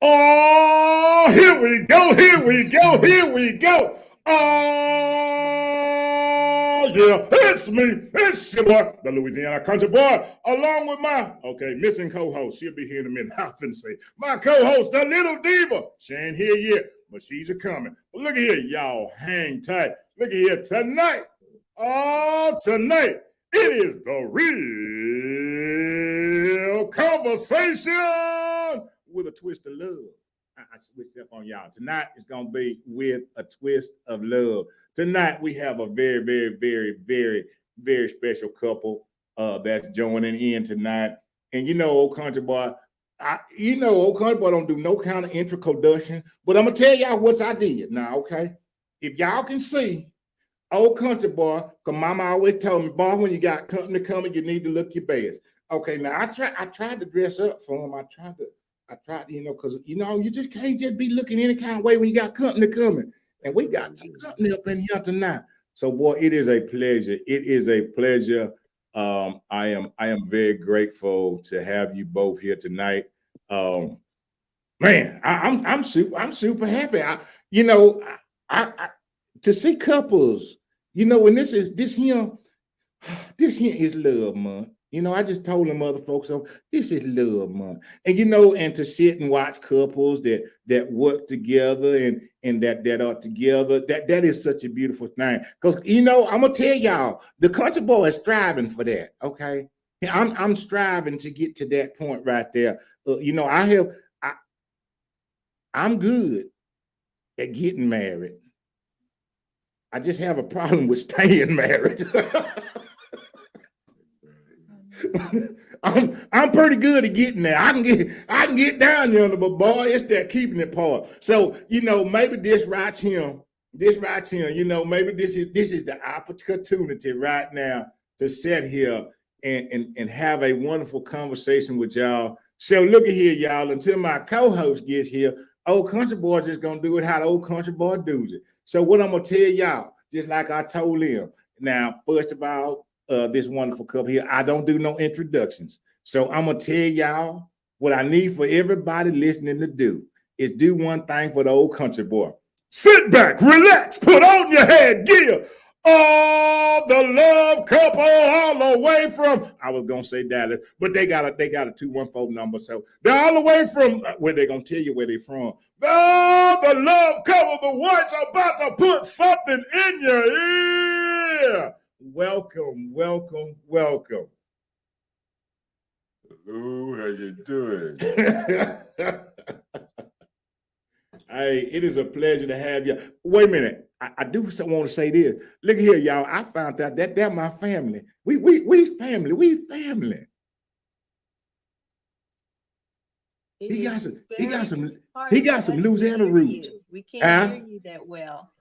Oh, here we go, here we go, here we go. Oh, yeah, it's me, it's your boy, the Louisiana Country Boy, along with my, missing co-host. She'll be here in a minute. I'm finna say, my co-host, the little diva. She ain't here yet, but she's a-coming. But look at here, y'all, hang tight. Look at here, tonight, tonight, it is the real conversation with a twist of love. I switched up on y'all. Tonight it's gonna be with a twist of love. Tonight we have a very, very, very, very, very special couple that's joining in tonight. And old country boy, old country boy don't do no kind of introduction, but I'm gonna tell y'all what I did. Now, okay, if y'all can see, old country boy, cause mama always told me, boy, when you got company coming, you need to look your best. Okay, now I tried to dress up for him. I tried, because you just can't just be looking any kind of way when you got company coming. And we got some company up in here tonight. So, boy, it is a pleasure. It is a pleasure. I am very grateful to have you both here tonight. Man, I'm super happy. To see couples, and this here is love month. I just told them other folks, so this is love month. And and to sit and watch couples that work together and that are together, that is such a beautiful thing. Because I'm gonna tell y'all, the country boy is striving for that. Okay. I'm striving to get to that point right there. I'm good at getting married. I just have a problem with staying married. I'm pretty good at getting there. I can get down yonder, but boy, it's that keeping it part. So maybe this right here, maybe this is the opportunity right now to sit here and have a wonderful conversation with y'all. So look at here, y'all. Until my co-host gets here, old country boy just gonna do it how the old country boy does it. So what I'm gonna tell y'all, just like I told him. Now, first of all, this wonderful couple here, I don't do no introductions. So I'm gonna tell y'all what I need for everybody listening to do is do one thing for the old country boy. Sit back, relax, put on your headgear. All the love couple all the way from, I was gonna say Dallas, but they got a 214 number, so they're all the way from where they gonna tell you where they from. Oh, the love couple, the ones about to put something in your ear. Welcome. Hello, how you doing? Hey, it is a pleasure to have you. Wait a minute. I do want to say this. Look here, y'all. I found out that they're my family. We family. We family. He got some Louisiana roots. We can't hear you that well.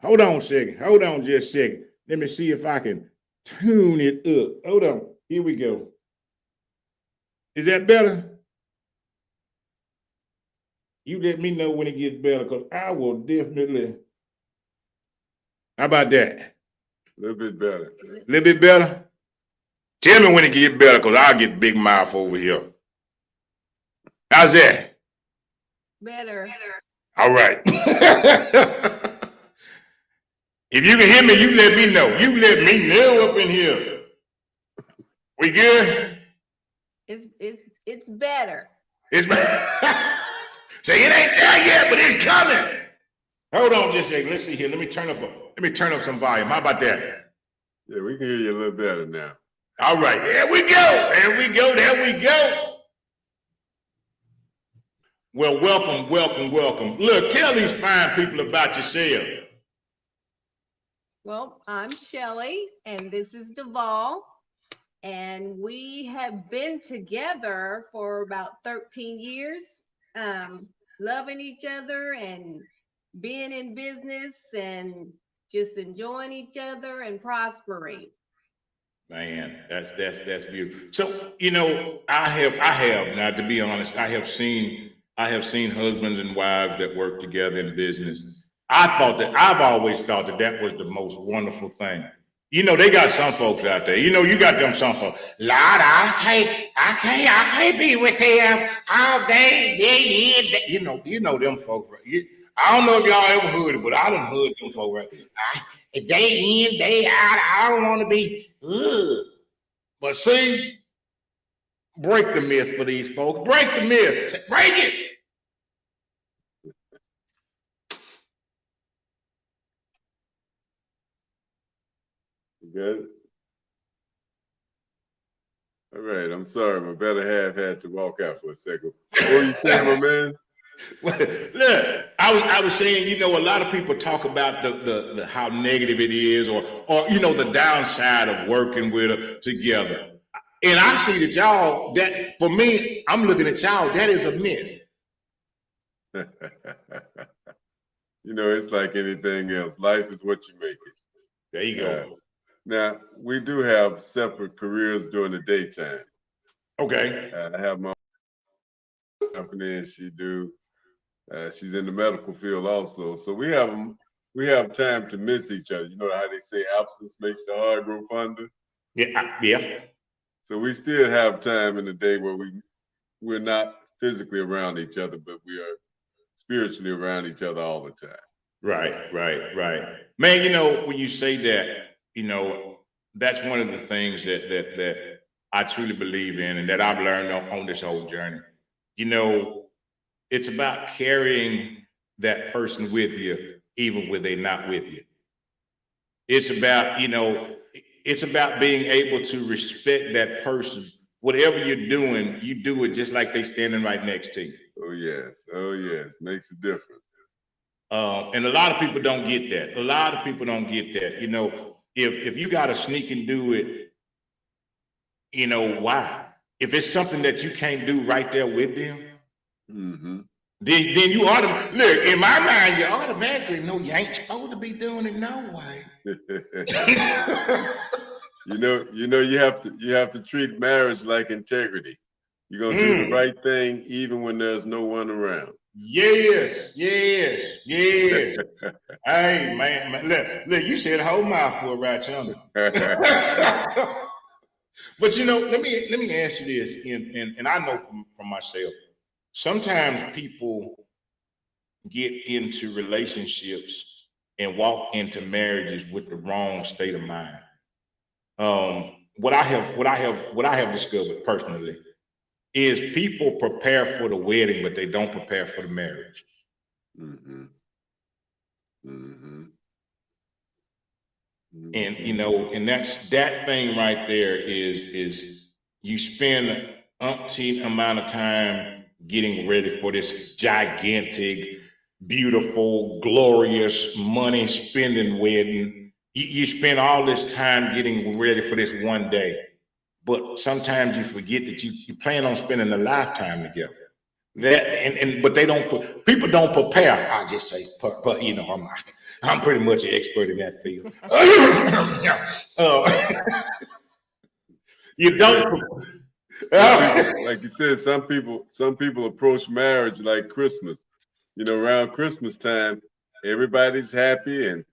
Hold on just a second. Let me see if I can tune it up. Hold on. Here we go. Is that better? You let me know when it gets better, because I will definitely. How about that? A little bit better. A little bit better? Tell me when it gets better, because I'll get big mouth over here. How's that? Better. All right. If you can hear me, you let me know. You let me know up in here. We good? It's better. It's better. Say it ain't there yet, but it's coming. Hold on just a second. Let's see here. Let me turn up some volume. How about that? Yeah, we can hear you a little better now. All right. There we go. There we go. Well, welcome. Look, tell these fine people about yourself. Well, I'm Shellie, and this is Duval, and we have been together for about 13 years, loving each other and being in business and just enjoying each other and prospering. Man, that's beautiful. So, I have now, to be honest, I have seen husbands and wives that work together in business. I've always thought that was the most wonderful thing. You know, they got some folks out there. You know, you got them some folks. Lord, I can't be with them all day. You know them folks. Right? I don't know if y'all ever heard it, but I done heard them folks. Right? Day in, day out. I don't want to be. Ugh. But see, break the myth for these folks. Break the myth. Break it. Good. All right. I'm sorry. My better half had to walk out for a second. What were you saying, my man? Look, I was saying, you know, a lot of people talk about the how negative it is, or you know, the downside of working with her together. And I see that y'all, that for me, I'm looking at y'all, that is a myth. You know, it's like anything else. Life is what you make it. There you go. Now, we do have separate careers during the daytime. Okay. I have my own company, and she's in the medical field also. So we have time to miss each other. You know how they say absence makes the heart grow fonder? Yeah. So we still have time in the day where we're not physically around each other, but we are spiritually around each other all the time. Right. Man, you know, when you say that, you know, that's one of the things that I truly believe in and that I've learned on this whole journey. You know, it's about carrying that person with you, even when they're not with you. It's about, you know, it's about being able to respect that person. Whatever you're doing, you do it just like they standing right next to you. Oh yes, makes a difference. And a lot of people don't get that. A lot of people don't get that. You know, if you got to sneak and do it, you know, why? If it's something that you can't do right there with them, then you look, in my mind, you automatically know you ain't supposed to be doing it no way. you know, you have to treat marriage like integrity. You're gonna do the right thing even when there's no one around. Yes. Hey, man, look, you said a whole mouthful right yonder. But you know, let me ask you this, and I know from myself, sometimes people get into relationships and walk into marriages with the wrong state of mind. What I have discovered personally is people prepare for the wedding, but they don't prepare for the marriage. And you know, and that's that thing right there is you spend an umpteen amount of time getting ready for this gigantic, beautiful, glorious, money spending wedding. You spend all this time getting ready for this one day, but sometimes you forget that you plan on spending a lifetime together. That but people don't prepare. I just say, but you know, I'm pretty much an expert in that field. You don't. Like you said, some people approach marriage like Christmas. You know, around Christmas time, everybody's happy and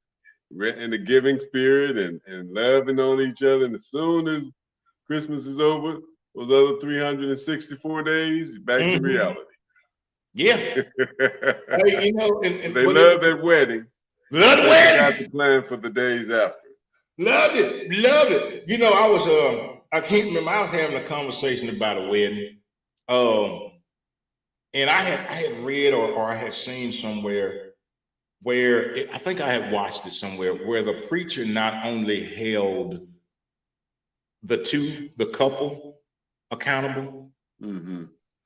in the giving spirit and loving on each other. And as soon as Christmas is over, those other 364 days, back to reality. Yeah. Hey, you know, and they love that wedding. Love the wedding. Got to plan for the days after. Love it. You know, I can't remember. I was having a conversation about a wedding, and I had read or I had seen somewhere where I think I had watched it somewhere where the preacher not only held the couple accountable,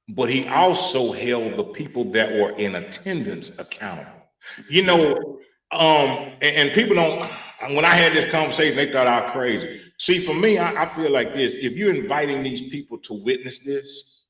but he also held the people that were in attendance accountable. You know, and people don't. When I had this conversation, they thought I was crazy. See, for me, I feel like this: if you're inviting these people to witness this,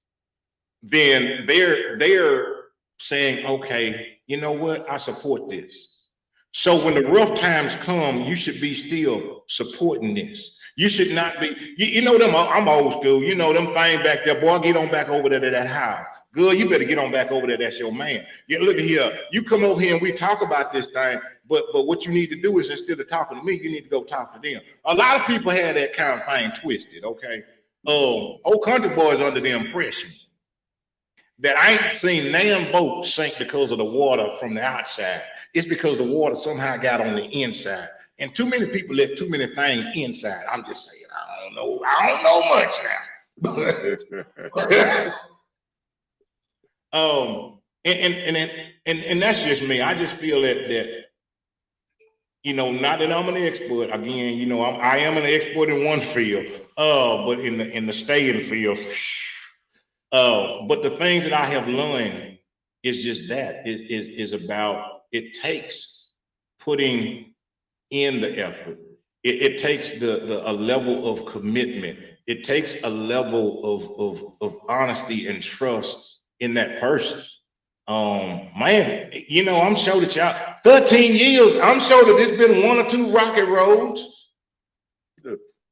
then they're saying, "Okay, you know what? I support this." So when the rough times come, you should be still supporting this. You should not be, you know them, I'm old school, you know them thing back there, boy, get on back over there to that house. Good, you better get on back over there. That's your man. Yeah, look at here. You come over here and we talk about this thing, but what you need to do is instead of talking to me, you need to go talk to them. A lot of people have that kind of thing twisted, okay? Old country boys under the impression that I ain't seen damn boat sink because of the water from the outside. It's because the water somehow got on the inside. And too many people let too many things inside. I'm just saying, I don't know much now. And that's just me. I just feel that not that I'm an expert. Again, I am an expert in one field, but in the staying field. But the things that I have learned is just that it is about it takes putting in the effort. It takes a level of commitment. It takes a level of honesty and trust in that person. Man, I'm sure that y'all 13 years. I'm sure that there's been one or two rocky roads.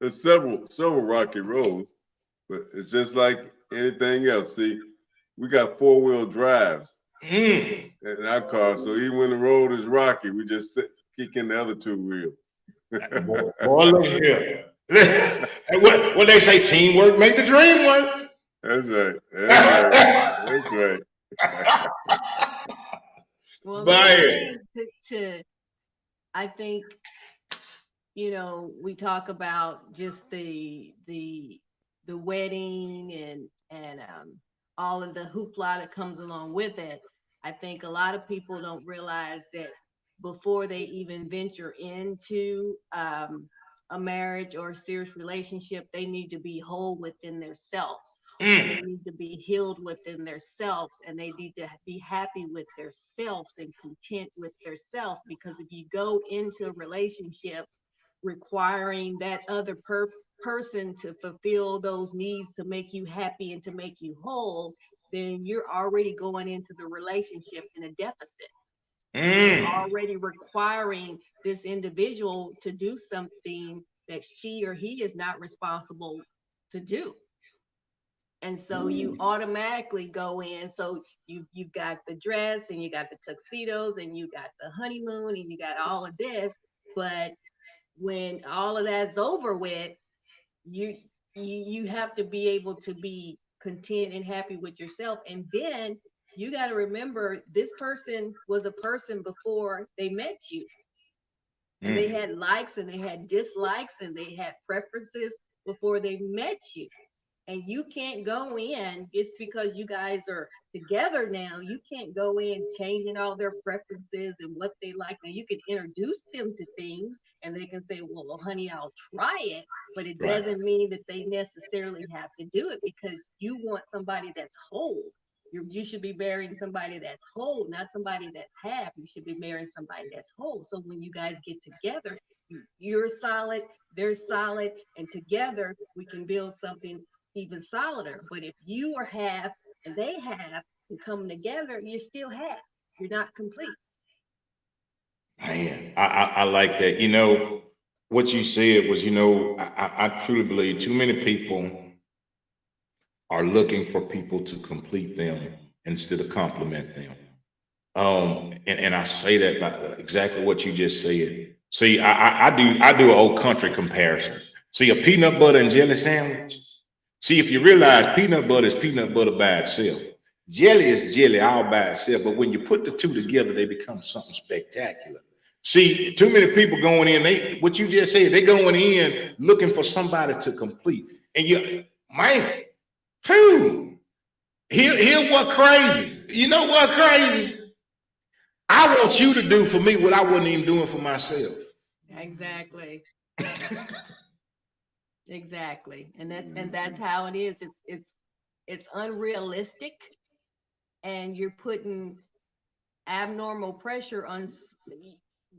There's several rocky roads, but it's just like anything else. See, we got 4-wheel drives in our car, so even when the road is rocky, we just kick in the other 2 wheels. Boy, look here. what they say, teamwork make the dream work. That's right. That's right. Well, Man. I think we talk about just the wedding and all of the hoopla that comes along with it. I think a lot of people don't realize that before they even venture into a marriage or a serious relationship, they need to be whole within themselves. They need to be healed within themselves, and they need to be happy with themselves and content with themselves. Because if you go into a relationship requiring that other person to fulfill those needs to make you happy and to make you whole, then you're already going into the relationship in a deficit. You're already requiring this individual to do something that she or he is not responsible to do. And so you automatically go in. So you've got the dress and you got the tuxedos and you got the honeymoon and you got all of this. But when all of that's over with, you have to be able to be content and happy with yourself. And then you got to remember, this person was a person before they met you. And they had likes and they had dislikes and they had preferences before they met you. And you can't go in just because you guys are together now. You can't go in changing all their preferences and what they like. Now you can introduce them to things and they can say, well, honey, I'll try it. But it doesn't mean that they necessarily have to do it, because you want somebody that's whole. You should be marrying somebody that's whole, not somebody that's half. You should be marrying somebody that's whole. So when you guys get together, you're solid, they're solid, and together we can build something even solider. But if you are half and they half and come together, you're still half. You're not complete. Man, I like that. What you said was, I truly believe too many people are looking for people to complete them instead of compliment them. And I say that by exactly what you just said. See, I do an old country comparison. See, a peanut butter and jelly sandwich. See, if you realize peanut butter is peanut butter by itself, jelly is jelly all by itself. But when you put the two together, they become something spectacular. See, too many people going in, what you just said, they going in looking for somebody to complete. And man, here what crazy. You know what crazy? I want you to do for me what I wasn't even doing for myself. Exactly. Exactly. And that's how it is. It's unrealistic, and you're putting abnormal pressure on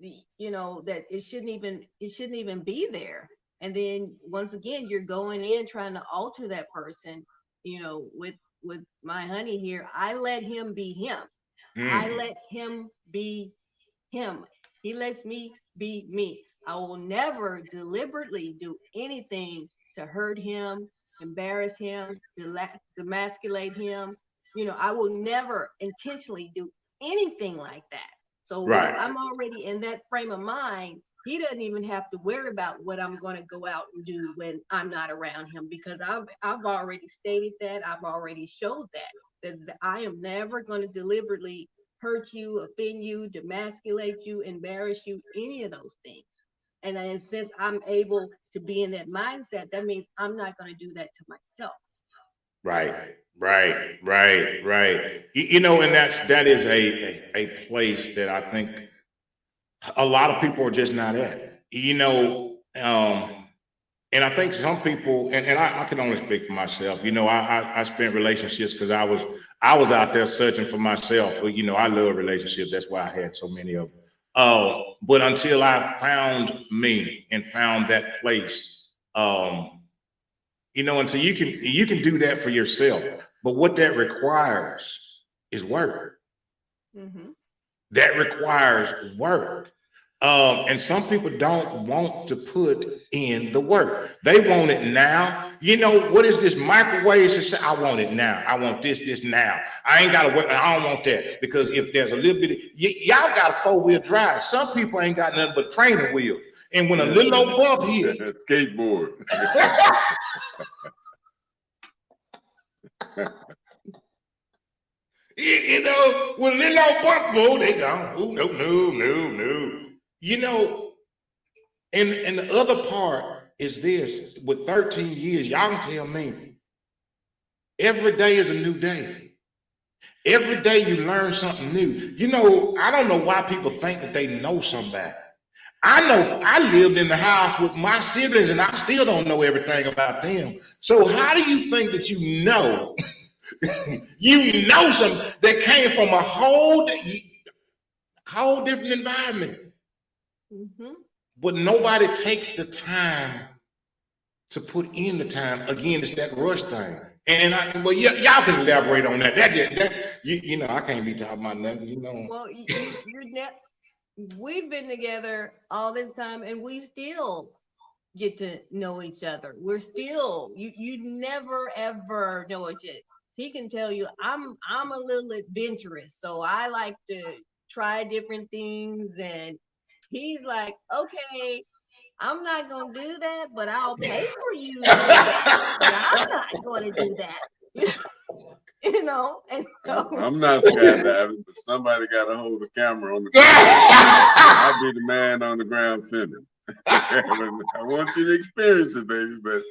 that it shouldn't even be there. And then once again, you're going in trying to alter that person. With my honey here, I let him be him. I let him be him. He lets me be me. I will never deliberately do anything to hurt him, embarrass him, demasculate him. I will never intentionally do anything like that. So if Right. I'm already in that frame of mind, he doesn't even have to worry about what I'm going to go out and do when I'm not around him, because I've already stated that. I've already showed that I am never going to deliberately hurt you, offend you, demasculate you, embarrass you, any of those things. And since I'm able to be in that mindset, that means I'm not going to do that to myself. Right, right. And that is a place that I think a lot of people are just not at. And I think some people, and I can only speak for myself. I spent relationships because I was out there searching for myself. I love relationships. That's why I had so many of them. But until I found me and found that place, until you can do that for yourself. But what that requires is work. Hmm. That requires work. And some people don't want to put in the work. They want it now. What is this microwave? I want it now. I want this now. I ain't got to work. I don't want that. Because if there's a little bit, y'all got a 4-wheel drive. Some people ain't got nothing but training wheels. And when a little old bump hit, skateboard. when a little old bump go, they gone. Ooh, no. You know, and the other part is this: with 13 years, y'all can tell me, every day is a new day. Every day you learn something new. I don't know why people think that they know somebody. I know I lived in the house with my siblings and I still don't know everything about them. So how do you think that you know something that came from a whole different environment? Hmm. But nobody takes the time to put in the time. Again, it's that rush thing. And y'all can elaborate on that. I can't be talking about nothing. Well, we've been together all this time, and we still get to know each other. We're still you never ever know each other. He can tell you I'm a little adventurous, so I like to try different things, and he's like, okay, I'm not gonna do that, but I'll pay for you to do that. But I'm not gonna do that. And so I'm not skydiving, but somebody got to hold the camera on the ground. I'll be the man on the ground filming. I want you to experience it, baby, but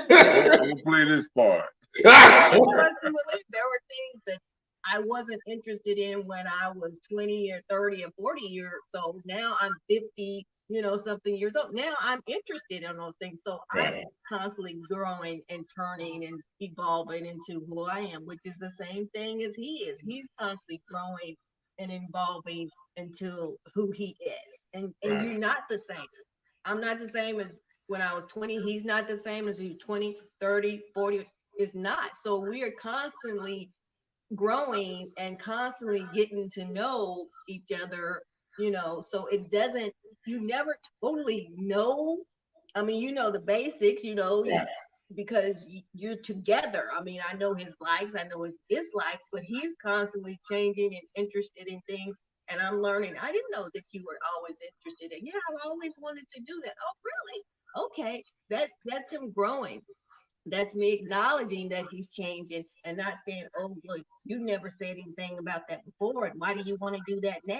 I'm gonna play this part. trust and believe, there were things that I wasn't interested in when I was 20 or 30 or 40 years old. Now I'm 50, something years old. Now I'm interested in those things. So I'm Right. constantly growing and turning and evolving into who I am, which is the same thing as he is. He's constantly growing and evolving into who he is. And Right. you're not the same. I'm not the same as when I was 20. He's not the same as he's 20, 30, 40. It's not. So we are constantly growing and constantly getting to know each other, so it doesn't, you never totally know. I mean, the basics, Right. because you're together. I mean, I know his likes, I know his dislikes, but he's constantly changing and interested in things. And I'm learning. I didn't know that you were always interested in. Yeah, I've always wanted to do that. Oh, really? Okay, that's him growing. That's me acknowledging that he's changing and not saying, oh, look, you never said anything about that before. And why do you want to do that now?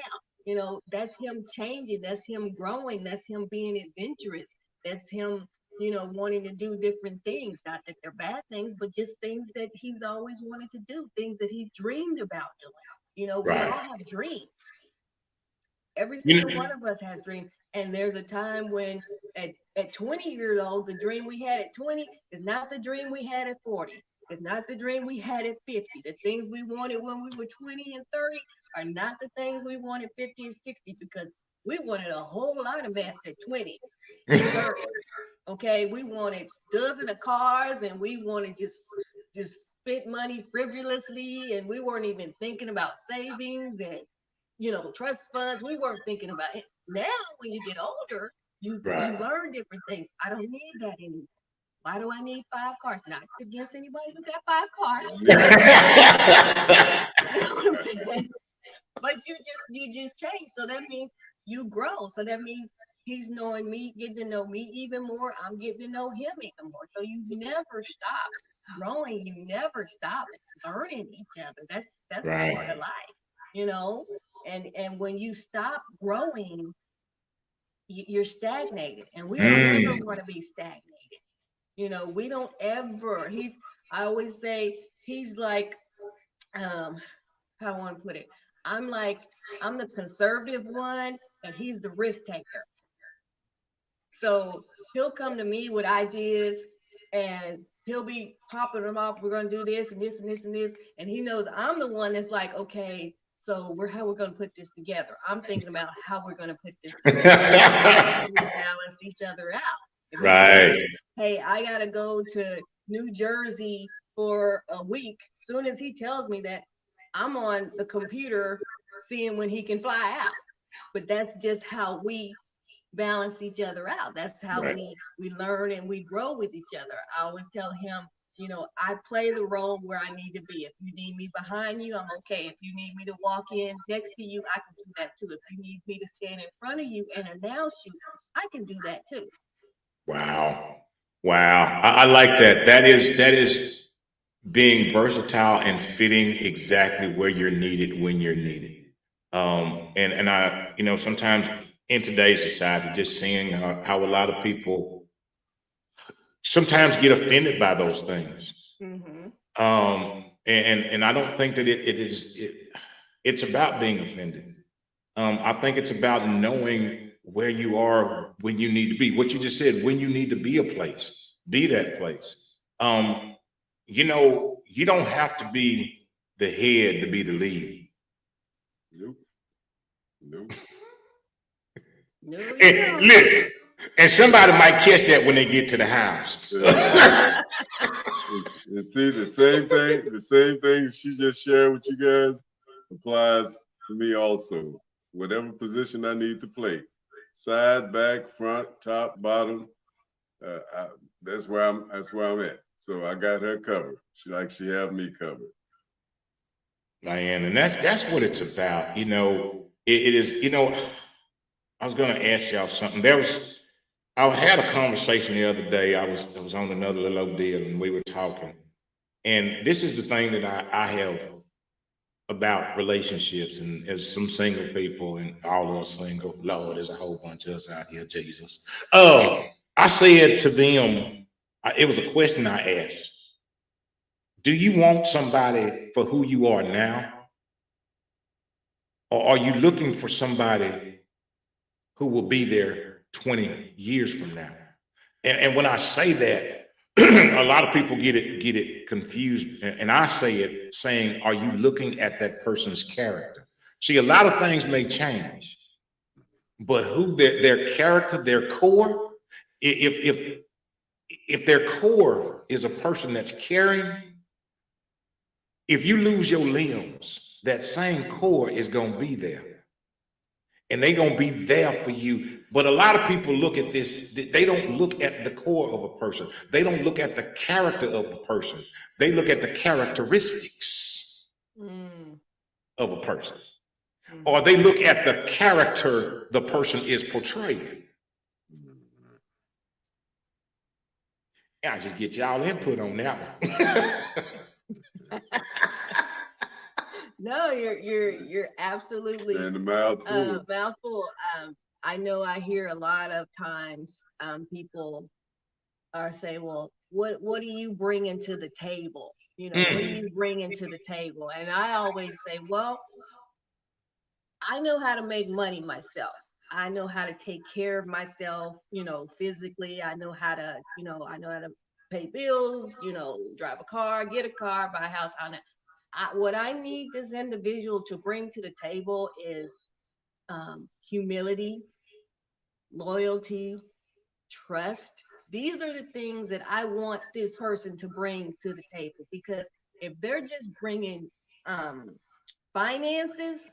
That's him changing. That's him growing. That's him being adventurous. That's him, wanting to do different things. Not that they're bad things, but just things that he's always wanted to do, things that he's dreamed about doing. We Right. all have dreams. Every You single know, one of us has dreams. And there's a time when at 20 years old, the dream we had at 20 is not the dream we had at 40. It's not the dream we had at 50. The things we wanted when we were 20 and 30 are not the things we wanted 50 and 60, because we wanted a whole lot of mess at 20s and 30s. Okay, we wanted dozens of cars, and we wanted just spent money frivolously, and we weren't even thinking about savings and trust funds. We weren't thinking about it. Now, when you get older, you right. learn different things. I don't need that anymore. Why do I need 5 cars? Not against anybody who got 5 cars. You know what I'm saying? But you just change. So that means you grow. So that means he's knowing me, getting to know me even more. I'm getting to know him even more. So you never stop growing. You never stop learning each other. That's a part of Right. life, you know. And when you stop growing, you're stagnated. And we don't ever Mm. want to be stagnated. You know, we don't ever. I always say he's like um how I want to put it. I'm like, I'm the conservative one and he's the risk taker. So he'll come to me with ideas and he'll be popping them off. We're going to do this and this and this and this. And he knows I'm the one that's like, okay, so how we're going to put this together. I'm thinking about how we're going to put this together. That's how we balance each other out. If he tells Right. me, hey, I got to go to New Jersey for a week, soon as he tells me that, I'm on the computer seeing when he can fly out. But that's just how we balance each other out. That's how Right. we learn and we grow with each other. I always tell him, you know, I play the role where I need to be. If you need me behind you, I'm okay. If you need me to walk in next to you, I can do that too. If you need me to stand in front of you and announce you, I can do that too. Wow. Wow. I like that. That is being versatile and fitting exactly where you're needed when you're needed. And I, sometimes in today's society, just seeing how a lot of people sometimes get offended by those things. Mm-hmm. And I don't think that it's about being offended. I think it's about knowing where you are when you need to be. What you just said, when you need to be a place, be that place. You don't have to be the head to be the lead. Nope. Nope. No, you And don't. look, and somebody might catch that when they get to the house. And see, the same thing she just shared with you guys applies to me also. Whatever position I need to play, side, back, front, top, bottom, uh, I, that's where I'm at. So I got her covered. She have me covered. Diane, and that's what it's about. It is. I was going to ask y'all something. I had a conversation the other day. I was on another little old deal, and we were talking. And this is the thing that I have about relationships, and as some single people, and all of us single. Lord, there's a whole bunch of us out here, Jesus. I said to them, it was a question I asked. Do you want somebody for who you are now, or are you looking for somebody who will be there 20 years from now? And when I say that, a lot of people get it confused. And I say it saying, are you looking at that person's character? See, a lot of things may change, but who their character, their core, if their core is a person that's caring, if you lose your limbs, that same core is gonna be there. And they're gonna be there for you. But a lot of people look at this, they don't look at the core of a person. They don't look at the character of the person. They look at the characteristics Mm, of a person. Or mm-hmm. they look at the character the person is portraying. Yeah, I just get y'all input on that one. No, you're absolutely Saying the mouth full. mouthful. I know I hear a lot of times people are saying, well, what are you bringing to the table? You know, what are Mm. you bringing to the table? And I always say, well, I know how to make money myself. I know how to take care of myself, you know, physically. I know how to pay bills, you know, drive a car, get a car, buy a house. What I need this individual to bring to the table is humility, loyalty, trust. These are the things that I want this person to bring to the table, because if they're just bringing um, finances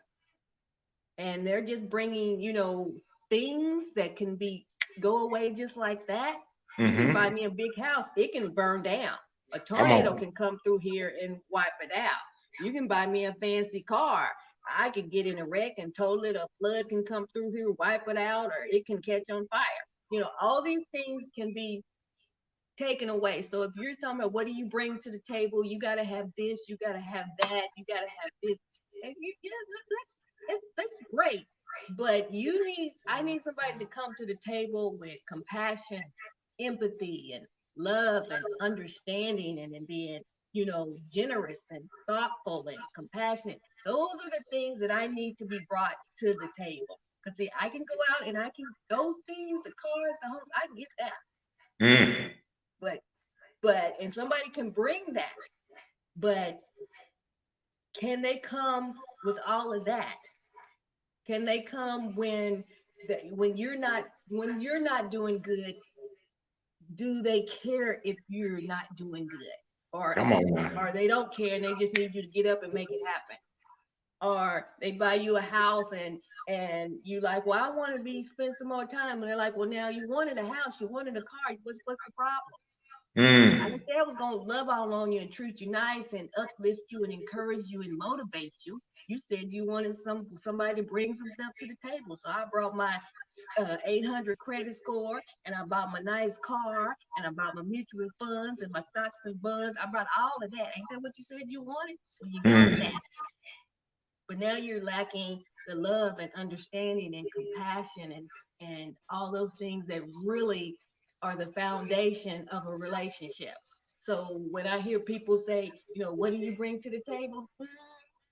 and they're just bringing, you know, things that can be go away just like that, You can buy Mm-hmm. me a big house, it can burn down. A Come tornado on. can come through here and wipe it out. You can buy me a fancy car. I can get in a wreck and total it. A flood can come through here, wipe it out, or it can catch on fire. All these things can be taken away. So if you're talking about what do you bring to the table, you got to have this, you got to have that, you got to have this. And that's great. But I need somebody to come to the table with compassion, empathy, and love and understanding, and being, generous and thoughtful and compassionate. Those are the things that I need to be brought to the table. Because see, I can go out and those things, the cars, the home, I can get that. Mm. But somebody can bring that, but can they come with all of that? Can they come when you're not doing good? Do they care if you're not doing good, Come on now. or they don't care and they just need you to get up and make it happen? Or they buy you a house and you like, well, I want to spend some more time, and they're like, well, now you wanted a house, you wanted a car, what's the problem? I Mm. didn't say I was going to love all on you and treat you nice and uplift you and encourage you and motivate you. You said you wanted somebody to bring some stuff to the table. So I brought my 800 credit score, and I bought my nice car, and I bought my mutual funds and my stocks and bonds. I brought all of that. Ain't that what you said you wanted? Well, you got that. Mm. But now you're lacking the love and understanding and compassion and all those things that really are the foundation of a relationship. So when I hear people say, what do you bring to the table?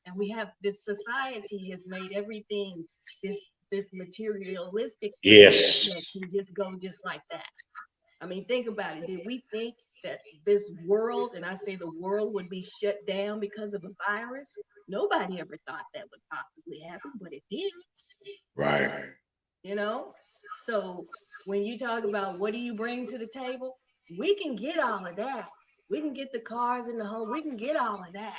And we have this society has made everything this materialistic thing that Yes. can just go just like that. I mean, think about it. Did we think that this world, and I say the world, would be shut down because of a virus? Nobody ever thought that would possibly happen, but it did, Right. you know? So when you talk about what do you bring to the table, we can get all of that. We can get the cars in the home. We can get all of that.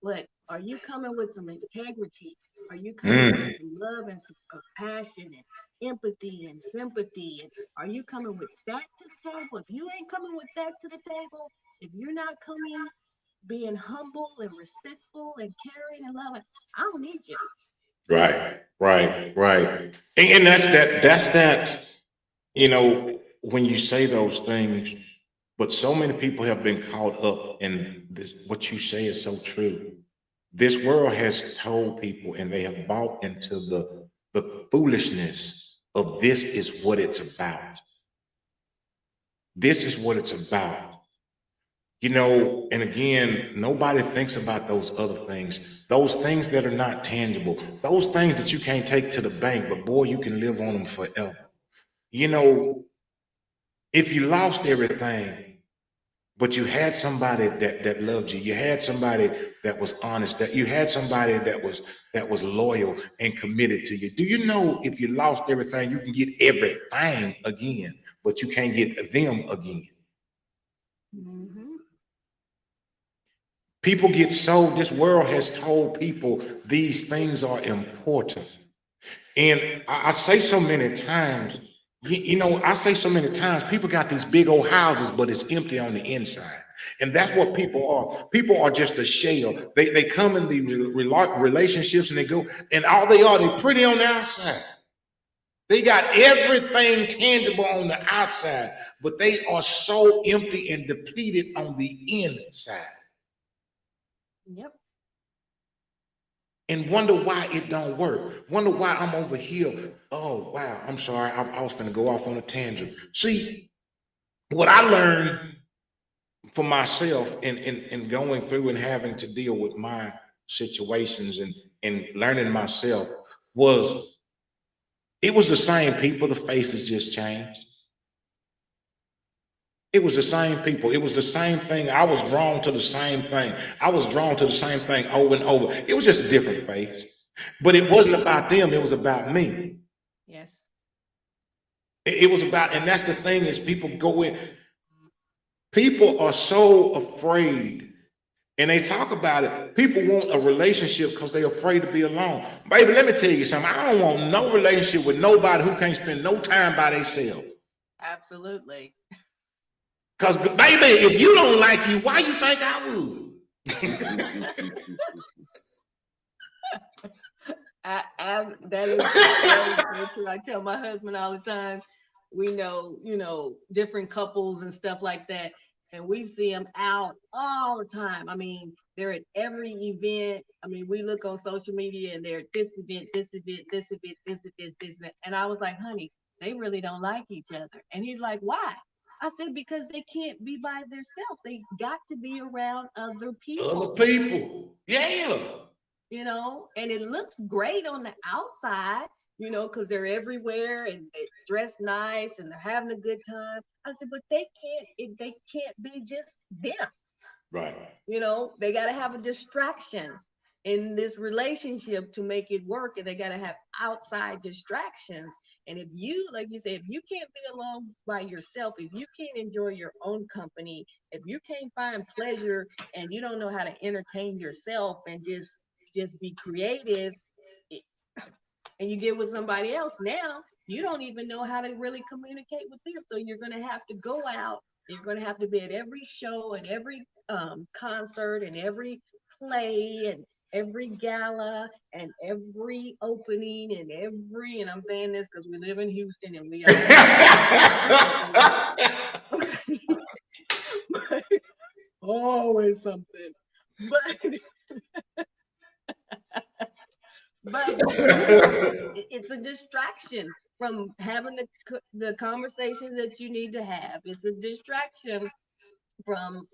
But are you coming with some integrity? Are you coming with Mm. some love and some compassion and empathy and sympathy? And are you coming with that to the table? If you ain't coming with that to the table, if you're not coming being humble and respectful and caring and loving, I don't need you. Right. Right. Right. And that's that. When you say those things, but so many people have been caught up in this. What you say is so true. This world has told people, and they have bought into the foolishness of this is what it's about. This is what it's about. And again, nobody thinks about those other things, those things that are not tangible, those things that you can't take to the bank, but boy, you can live on them forever. You know, if you lost everything, but you had somebody that loved you, you had somebody that was honest, that you had somebody that was loyal and committed to you. Do you know if you lost everything, you can get everything again, but you can't get them again? Mm-hmm. People get so, this world has told people these things are important. And I say so many times, I say so many times, people got these big old houses, but it's empty on the inside. And that's what people are. People are just a shell. They come in these relationships and they go, and all they're pretty on the outside. They got everything tangible on the outside, but they are so empty and depleted on the inside. Yep. And wonder why it don't work. Wonder why I'm over here. Oh, wow. I'm sorry. I was finna go off on a tangent. See, what I learned for myself in going through and having to deal with my situations and learning myself was it was the same people. The faces just changed. It was the same people. It was the same thing. I was drawn to the same thing. I was drawn to the same thing over and over. It was just a different face. But it wasn't about them. It was about me. Yes. It was about, and that's the thing is people go in. People are so afraid, and they talk about it. People want a relationship because they're afraid to be alone. Baby, let me tell you something. I don't want no relationship with nobody who can't spend no time by themselves. Absolutely. Because, baby, if you don't like you, why you think I would? That is very true. I tell my husband all the time, we know, different couples and stuff like that, and we see them out all the time. I mean, they're at every event. I mean, we look on social media and they're at this event, this event, this event, this event, this event. And I was like, honey, they really don't like each other. And he's like, why? I said, because they can't be by themselves. They got to be around other people. Other people. Yeah. And it looks great on the outside, because they're everywhere and they dress nice and they're having a good time. I said, but they can't be just them. Right. They got to have a distraction in this relationship to make it work, and they got to have outside distractions. And if you, like you say, if you can't be alone by yourself, if you can't enjoy your own company, if you can't find pleasure and you don't know how to entertain yourself and just be creative, and you get with somebody else, now you don't even know how to really communicate with them. So you're going to have to go out. You're going to have to be at every show and every concert and every play and every gala and every opening and I'm saying this because we live in Houston and we always something. But it's a distraction from having the conversations that you need to have. It's a distraction from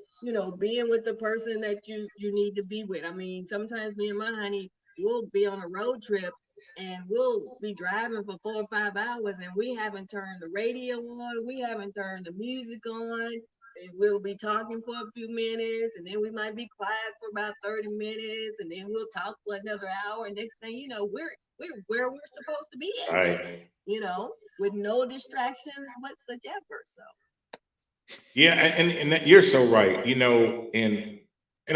being with the person that you need to be with. I mean, sometimes me and my honey will be on a road trip and we'll be driving for 4 or 5 hours and we haven't turned the radio on, we haven't turned the music on. And we'll be talking for a few minutes, and then we might be quiet for about 30 minutes, and then we'll talk for another hour. And next thing you know, we're where we're supposed to be at, Right. with no distractions whatsoever. So Yeah, and you're so right. And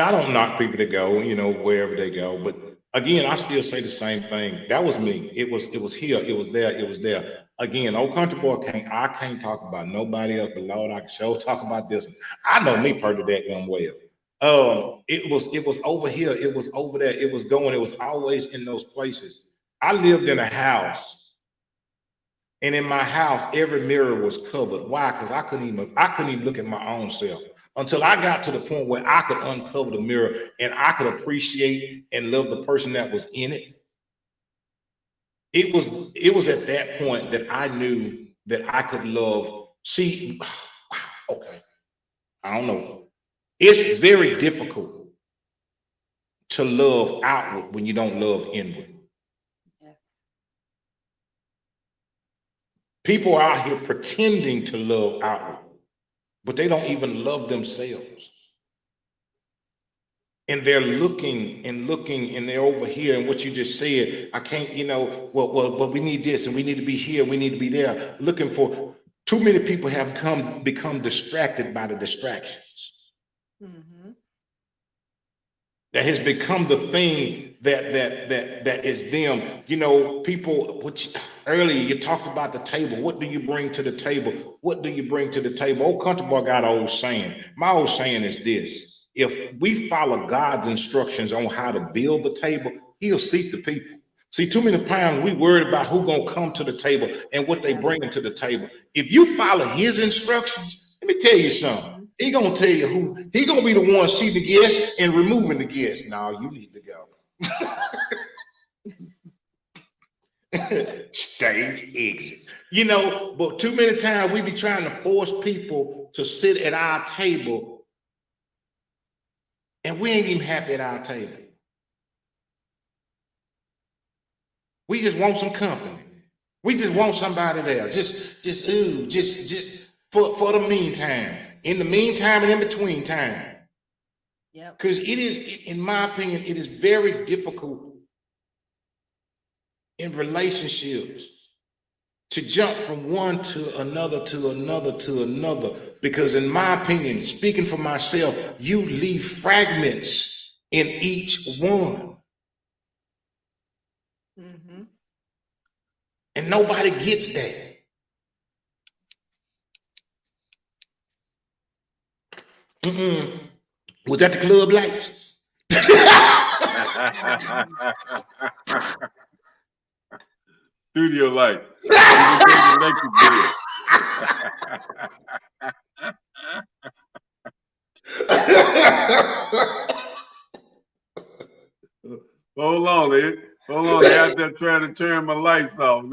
I don't knock people to go, wherever they go. But again, I still say the same thing. That was me. It was here. It was there. It was there. Again, old country boy I can't talk about nobody else, but Lord, I can sure talk about this one. I know me pretty that young well. It was over here. It was over there. It was going. It was always in those places. I lived in a house. And in my house, every mirror was covered. Why? Because I couldn't even look at my own self until I got to the point where I could uncover the mirror and I could appreciate and love the person that was in it. It was at that point that I knew that I could love. See, okay, I don't know. It's very difficult to love outward when you don't love inward. People are out here pretending to love outward, but they don't even love themselves. And they're looking and looking, and they're over here. And what you just said, I can't, well, we need this, and we need to be here, we need to be there. Looking for too many people have become distracted by the distractions. Mm-hmm. That has become the thing that is them. People, which earlier you talked about the table. What do you bring to the table? What do you bring to the table? Old country boy got an old saying. My old saying is this: if we follow God's instructions on how to build the table, he'll seat the people. See, too many times we worried about who gonna come to the table and what they bring to the table. If you follow his instructions, let me tell you something. He gonna tell you who. He gonna be the one seating the guests and removing the guests. Now you need to go. Stage exit. But too many times we be trying to force people to sit at our table, and we ain't even happy at our table. We just want some company. We just want somebody there. Just for the meantime. In the meantime and in between time. Yeah. Because it is, in my opinion, it is very difficult in relationships to jump from one to another to another to another. Because in my opinion, speaking for myself, you leave fragments in each one. Mm-hmm. And nobody gets that. Mm-mm. Was that the club lights? Studio light. You can take the electric bill. Hold on, Ed. Hold on. They're out there trying to turn my lights off.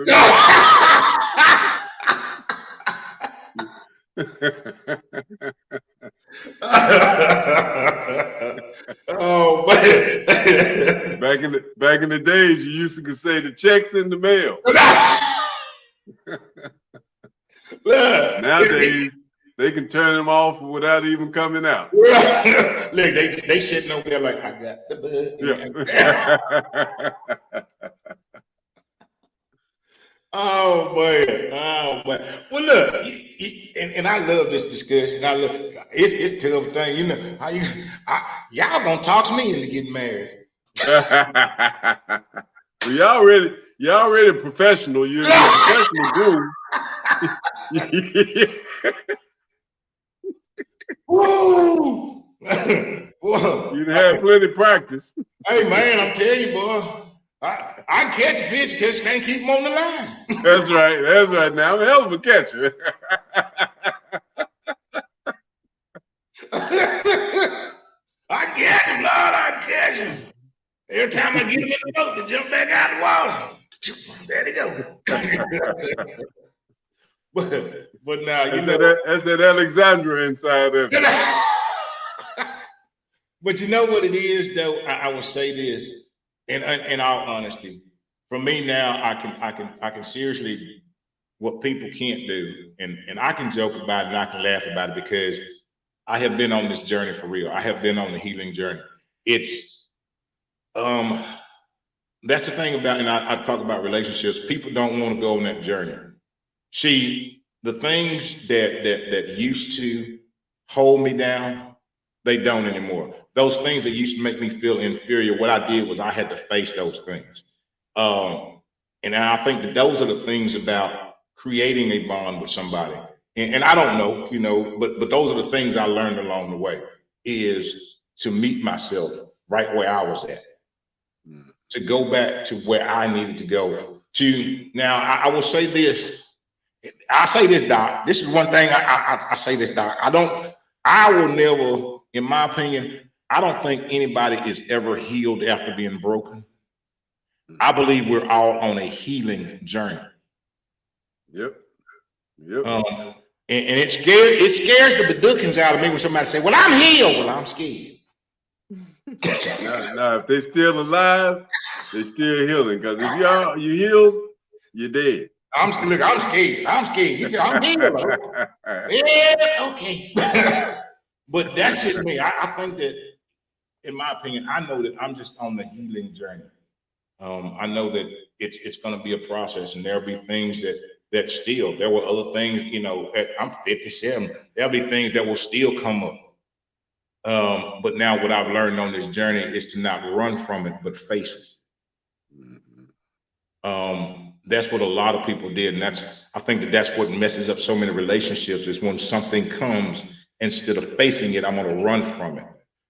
Oh man. Back in the days, you used to say the check's in the mail. Nowadays, they can turn them off without even coming out. Look, they sitting over there like, I got the bud. Yeah. Oh man, oh man. Well, look, and I love this discussion. I love it's a tough thing, you know. How y'all gonna talk me into getting married? Well, y'all already professional. You're a professional groom. Woo! Whoa. You have plenty of practice. Hey man, I'm telling you, boy. I can catch a fish because can't keep them on the line. That's right. That's right. Now I'm a hell of a catcher. I catch him, Lord. I catch him. Every time I get him in the boat to jump back out the water. There they go. but now you know That's that Alexandra inside of it. But you know what it is, though. I will say this. In all honesty, for me now, I can seriously what people can't do, and I can joke about it and I can laugh about it because I have been on this journey for real. I have been on the healing journey. It's that's the thing about, and I talk about relationships. People don't want to go on that journey. See, the things that used to hold me down, they don't anymore. Those things that used to make me feel inferior, what I did was I had to face those things. And I think that those are the things about creating a bond with somebody. And I don't know, you know, but those are the things I learned along the way, is to meet myself right where I was at, to go back to where I needed to go. Now, I will say this. I say this, Doc. This is one thing I say this, Doc. I will never, in my opinion, I don't think anybody is ever healed after being broken. I believe we're all on a healing journey. Yep. And it scares the beduckins out of me when somebody say, "Well, I'm healed." Well, I'm scared. Now, if they're still alive, they're still healing. Because if you healed, you're dead. I'm scared. I'm scared. You say, I'm healed. Yeah, okay. But that's just me. I think that, in my opinion, I know that I'm just on the healing journey. I know that it's going to be a process, and there'll be things that still, there were other things, you know, I'm 57, there'll be things that will still come up. But now what I've learned on this journey is to not run from it, but face it. That's what a lot of people did. And I think that's what messes up so many relationships, is when something comes, instead of facing it, I'm going to run from it.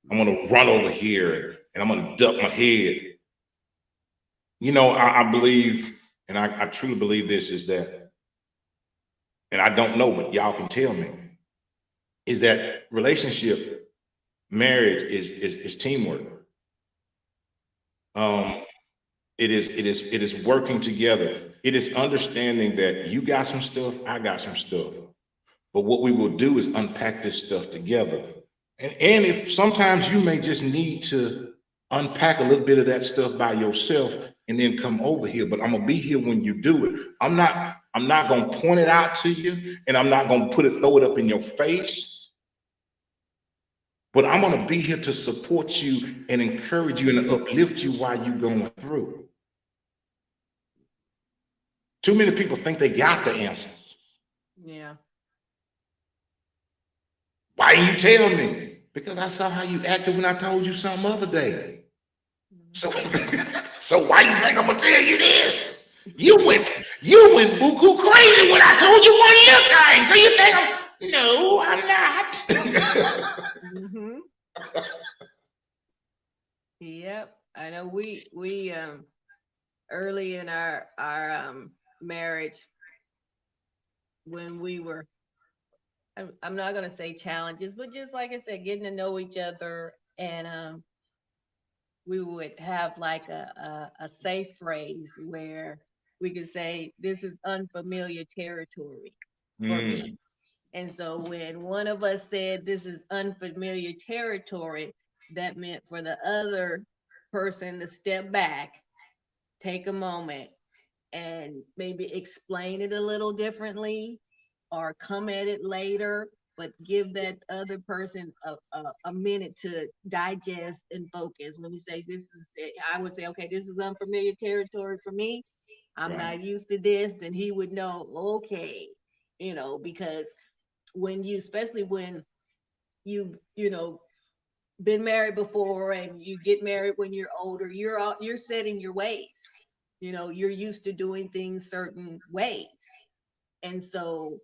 I'm going to run over here and I'm going to duck my head. You know, I believe, and I truly believe this, is that, and I don't know, but y'all can tell me, is that relationship, marriage is teamwork. It is working together. It is understanding that you got some stuff, I got some stuff. But what we will do is unpack this stuff together. And if sometimes you may just need to unpack a little bit of that stuff by yourself and then come over here, but I'm gonna be here when you do it. I'm not gonna point it out to you, and I'm not gonna throw it up in your face. But I'm gonna be here to support you and encourage you and uplift you while you're going through. Too many people think they got the answers. Yeah. Why didn't you tell me? Because I saw how you acted when I told you some other day. So why you think I'm gonna tell you this? You went buku crazy when I told you one of your things. So you think no, I'm not. Yep. I know we early in our marriage, when we were, I'm not gonna say challenges, but just like I said, getting to know each other, and we would have like a safe phrase where we could say, "This is unfamiliar territory for me." Mm, And so when one of us said this is unfamiliar territory, that meant for the other person to step back, take a moment, and maybe explain it a little differently or come at it later, but give that other person a minute to digest and focus. When you say this is, I would say, okay, this is unfamiliar territory for me. I'm right. not used to this. Then he would know, okay, because when you, especially when you been married before and you get married when you're older, you're setting your ways. You're used to doing things certain ways. And so,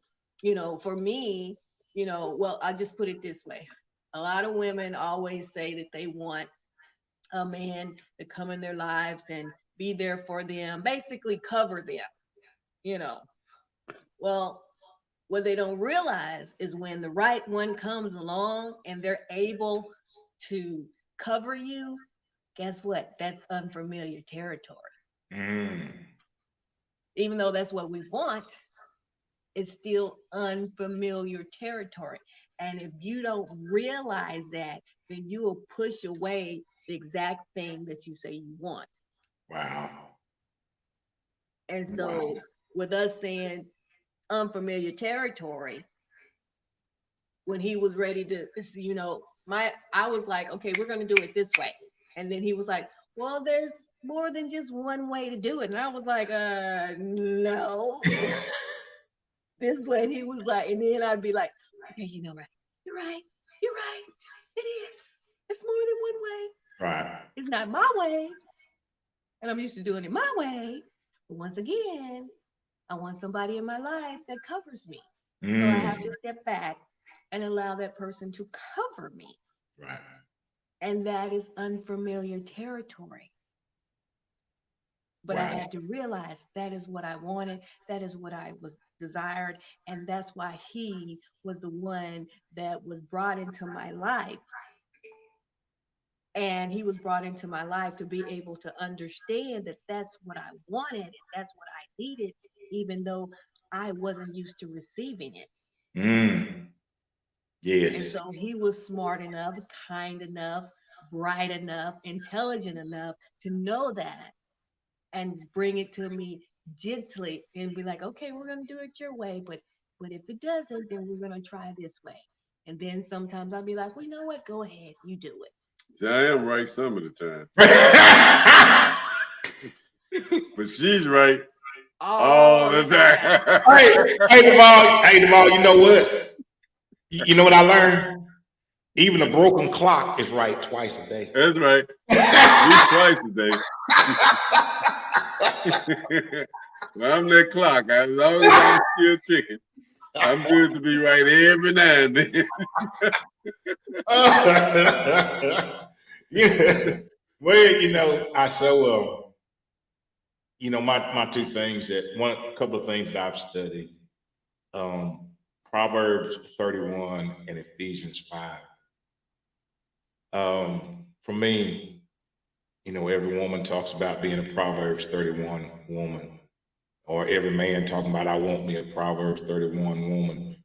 for me, well, I'll just put it this way. A lot of women always say that they want a man to come in their lives and be there for them, basically cover them, you know. Well, what they don't realize is when the right one comes along and they're able to cover you, guess what? That's unfamiliar territory. Mm, Even though that's what we want, it's still unfamiliar territory. And if you don't realize that, then you will push away the exact thing that you say you want. wow. And Wow. so, with us saying unfamiliar territory, when he was ready to, I was like, okay, we're going to do it this way. And then he was like, well, there's more than just one way to do it. And I was like, no, this way. And he was like, and then I'd be like, okay, right. You're right. You're right. It is. It's more than one way. Right. It's not my way. And I'm used to doing it my way. But once again, I want somebody in my life that covers me. So I have Mm, to step back and allow that person to cover me. right. And that is unfamiliar territory. But I Wow. had to realize that is what I wanted. That is what I was desired. And that's why he was the one that was brought into my life. And he was brought into my life to be able to understand that that's what I wanted and that's what I needed, even though I wasn't used to receiving it. Mm, And yes. so he was smart enough, kind enough, bright enough, intelligent enough to know that and bring it to me gently and be like, okay, we're going to do it your way. But if it doesn't, then we're going to try this way. And then sometimes I'll be like, well, you know what? Go ahead. You do it. See, I am right some of the time, Hey, but she's right all All the the time. time. hey, Duval, you know what? You know what I learned? Even a broken clock is right twice a day. That's right. At least twice a day. When I'm that clock, as long as I'm still ticking, I'm good to be right every now and then. Yeah. Well, I so my two things that a couple of things that I've studied. Um, Proverbs 31 and Ephesians 5. For me, every woman talks about being a Proverbs 31 woman, or every man talking about I want me a Proverbs 31 woman.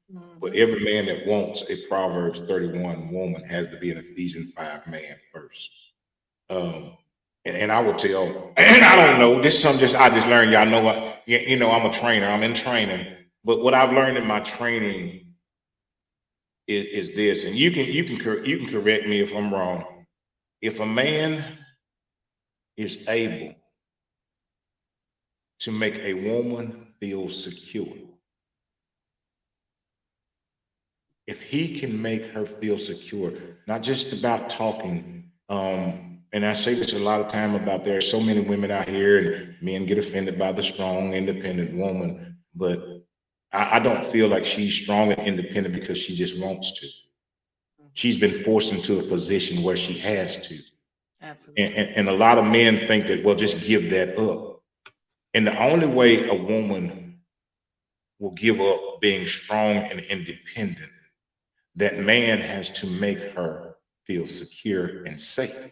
But Mhm. every man that wants a Proverbs 31 woman has to be an Ephesians 5 man first. Um, and I would tell, and I don't know, this is something I just learned. Y'all know, I'm a trainer. I'm in training. But what I've learned in my training is this, and you can correct me if I'm wrong. If a man is able to make a woman feel secure, if he can make her feel secure, not just about talking, and I say this a lot of time about there are so many women out here and men get offended by the strong, independent woman, but I don't feel like she's strong and independent because she just wants to. she's been forced into a position where she has to. Absolutely. And a lot of men think that, well, just give that up. And the only way a woman will give up being strong and independent, that man has to make her feel secure and safe.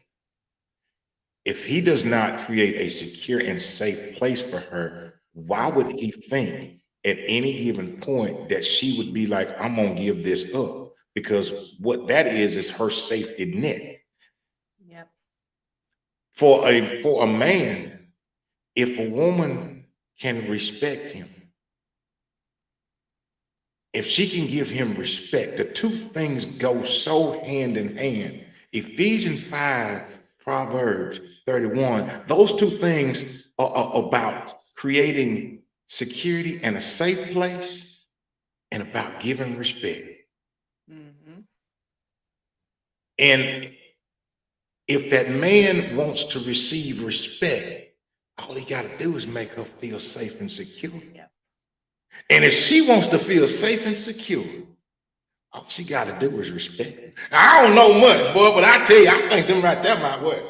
If he does not create a secure and safe place for her, why would he think at any given point that she would be like, I'm gonna give this up? Because what that is her safety net. Yep. For a man, if a woman can respect him, if she can give him respect, the two things go so hand in hand. Ephesians 5, Proverbs 31, those two things are about creating security and a safe place and about giving respect. Mm-hmm. And if that man wants to receive respect, all he got to do is make her feel safe and secure. Yep. And if she wants to feel safe and secure, all she got to do is respect him. I don't know much, boy, but I tell you, I think them right there might work.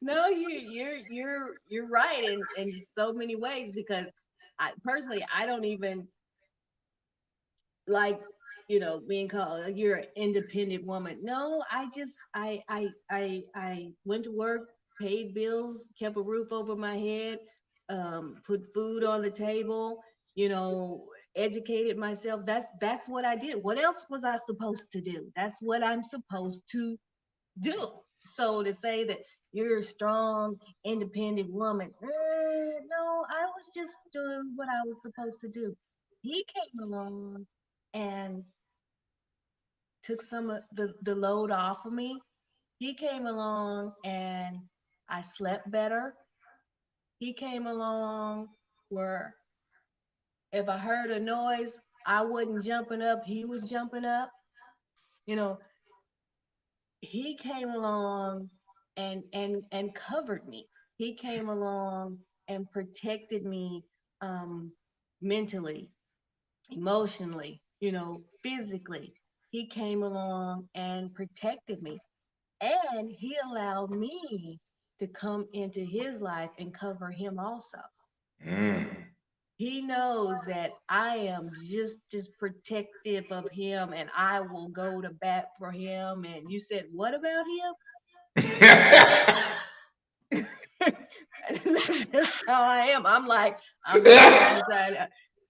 No, you're right in so many ways, because I personally, I don't even like, being called, you're an independent woman. No, I went to work, paid bills, kept a roof over my head, put food on the table, educated myself. That's what I did. What else was I supposed to do? That's what I'm supposed to do. So to say that you're a strong, independent woman, no, I was just doing what I was supposed to do. He came along and took some of the load off of me. He came along and I slept better. He came along where if I heard a noise, I wasn't jumping up, he was jumping up. You know, he came along and covered me. He came along and protected me, um, mentally, emotionally, physically. He came along and protected me, and he allowed me to come into his life and cover him also. Mm. He knows that I am just as protective of him, and I will go to bat for him. And you said, what about him? That's just how I am. I'm like, I'm looking inside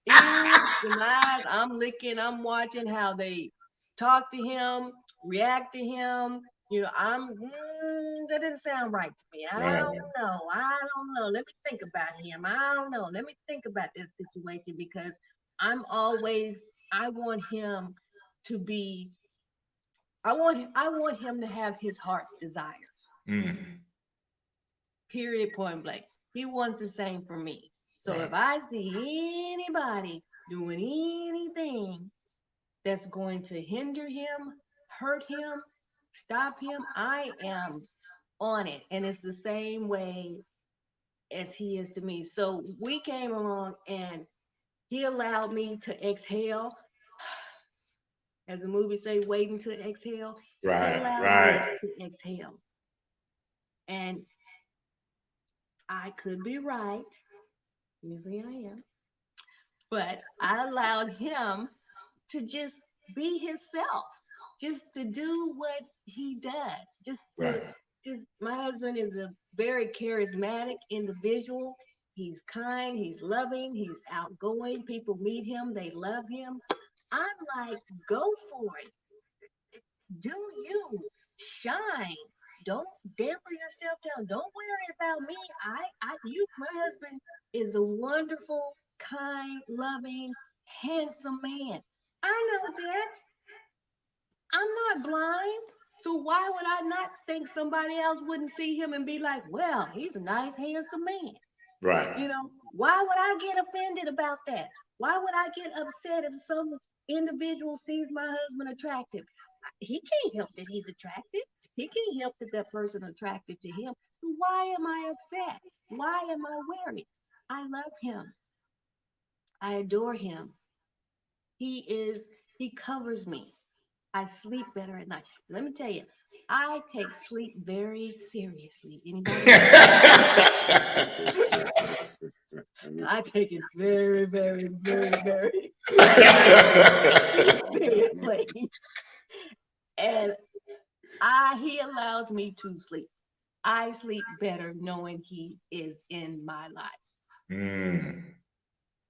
ears and eyes. I'm licking, I'm watching how they talk to him, react to him. That doesn't sound right to me. I Right. don't know. I don't know. Let me think about him. I don't know. Let me think about this situation, because I want him to be, I want him to have his heart's desires. Mm. Period, point blank. He wants the same for me. So if Right. I see anybody doing anything that's going to hinder him, hurt him, stop him, I am on it. And it's the same way as he is to me. So we came along and he allowed me to exhale. As the movie say, waiting to exhale. He Right. allowed me Right. to exhale. And I could be right. Usually I am. But I allowed him to just be himself, just to do what he does. Right. My husband is a very charismatic individual. He's kind, he's loving, he's outgoing. People meet him, they love him. I'm like, go for it. Do you shine? Don't damper yourself down. Don't worry about me. My husband is a wonderful, kind, loving, handsome man. I know that. I'm not blind. So why would I not think somebody else wouldn't see him and be like, well, he's a nice, handsome man? Right. Why would I get offended about that? Why would I get upset if some individual sees my husband attractive? He can't help that he's attractive. He can't help that that person attracted to him. So why am I upset? Why am I worried? I love him. I adore him. He is He covers me. I sleep better at night. Let me tell you, I take sleep very seriously. Anybody know? I take it very, very, very, very seriously. And he allows me to sleep. I sleep better knowing he is in my life.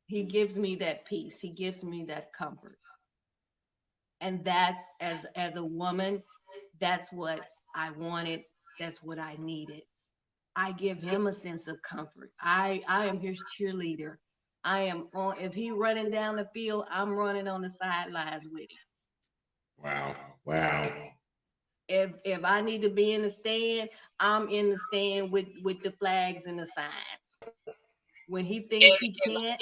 He gives me that peace. He gives me that comfort. And that's as a woman, that's what I wanted. That's what I needed. I give him a sense of comfort. I am his cheerleader. I am on. If he running down the field, I'm running on the sidelines with him. Wow. Wow. If I need to be in the stand, I'm in the stand with the flags and the signs. When he thinks he can't,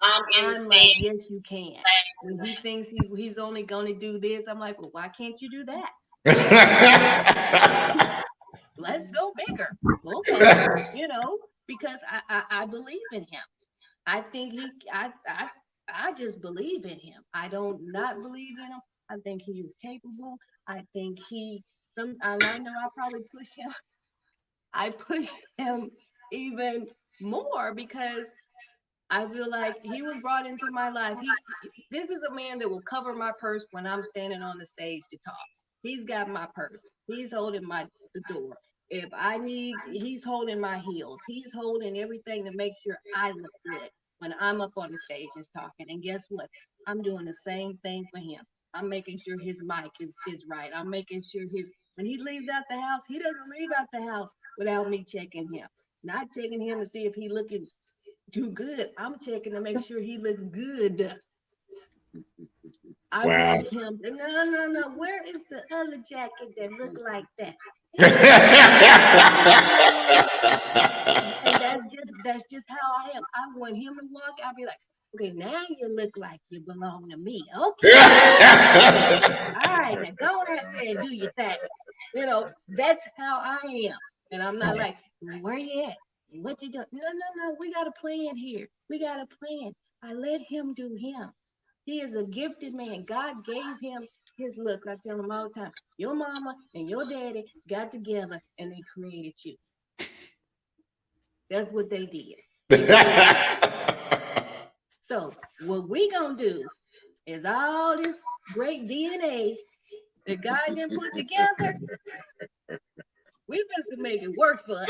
I'm like, yes, you can. When he thinks he's only going to do this, I'm like, well, why can't you do that? Let's go bigger. Okay, because I believe in him. I think I just believe in him. I don't not believe in him. I think he is capable. I think and I know I probably push him. I push him even more because I feel like he was brought into my life. This is a man that will cover my purse when I'm standing on the stage to talk. He's got my purse. He's holding the door. If I need, he's holding my heels. He's holding everything to make sure I look good when I'm up on the stage and talking. And guess what? I'm doing the same thing for him. I'm making sure his mic is right. I'm making sure when he leaves out the house, he doesn't leave out the house without me checking him. Not checking him to see if he looking too good. I'm checking to make sure he looks good. I want him. No. Where is the other jacket that look like that? And that's just how I am. I want him to walk. I'll be like, okay, now you look like you belong to me. Okay. All right, now go out there and do your thing. That's how I am. And I'm not like, where you at? What you doing? No. We got a plan here. We got a plan. I let him do him. He is a gifted man. God gave him his look. I tell him all the time, your mama and your daddy got together and they created you. That's what they did. So what we gonna do is all this great DNA that God didn't put together, we supposed to make it work for us.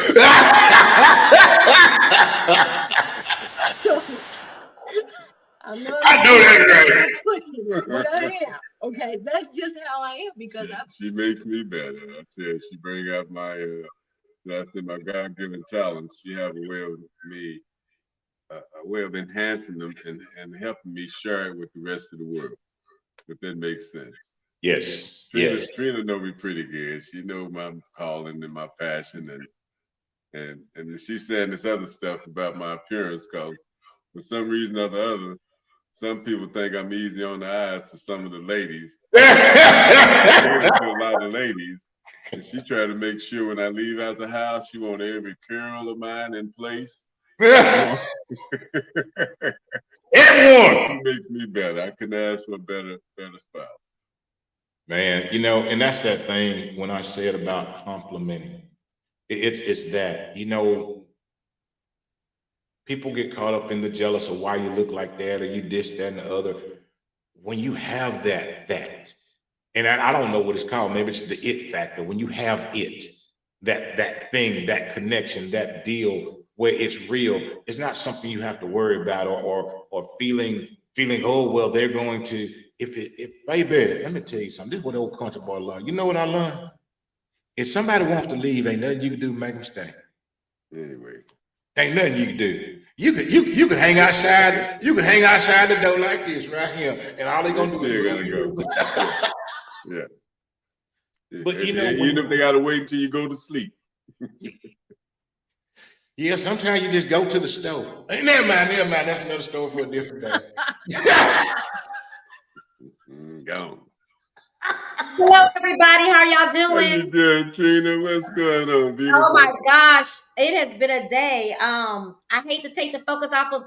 I know that's right. But I am. Okay, that's just how I am because she makes me better. I tell you, she bring out my my God-given talents. She have a way of a way of enhancing them and helping me share it with the rest of the world. If that makes sense. Yes. Trina know me pretty good. She know my calling and my passion, and she's saying this other stuff about my appearance because for some reason or the other, some people think I'm easy on the eyes to some of the ladies. To a lot of ladies. And she tried to make sure when I leave out the house, she want every curl of mine in place. Everyone makes me better. I couldn't ask for a better spouse. Man, and that's that thing when I said about complimenting. It's that, people get caught up in the jealous of why you look like that or you this, that, and the other. When you have that, and I don't know what it's called, maybe it's the it factor. When you have that thing, that connection, that deal where it's real, it's not something you have to worry about or feeling, oh, well, they're going to, if baby, let me tell you something. This is what the old country boy learned. You know what I learned? If somebody wants to leave, ain't nothing you can do to make them stay. Anyway. Ain't nothing you can do. You could hang outside. You could hang outside the door like this right here, and all they gonna do is go. Yeah. But even if they gotta wait till you go to sleep. Yeah, sometimes you just go to the store. Hey, never mind. That's another story for a different day. Gone. Hello, everybody. How y'all doing? How you doing, Trina? What's going on, beautiful? Oh my gosh, it has been a day. I hate to take the focus off of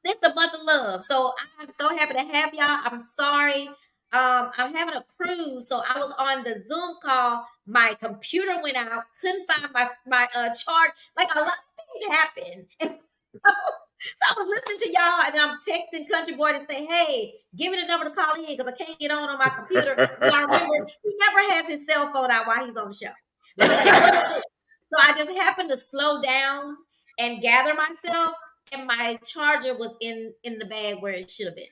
this the month of love. So I'm so happy to have y'all. I'm sorry. I'm having a cruise, so I was on the Zoom call. My computer went out, couldn't find my chart. Like a lot of things happened. And so I was listening to y'all, and then I'm texting Country Boy to say, "Hey, give me the number to call in because I can't get on my computer." And I remember he never has his cell phone out while he's on the show. So I was like, "What is it?" So I just happened to slow down and gather myself, and my charger was in the bag where it should have been.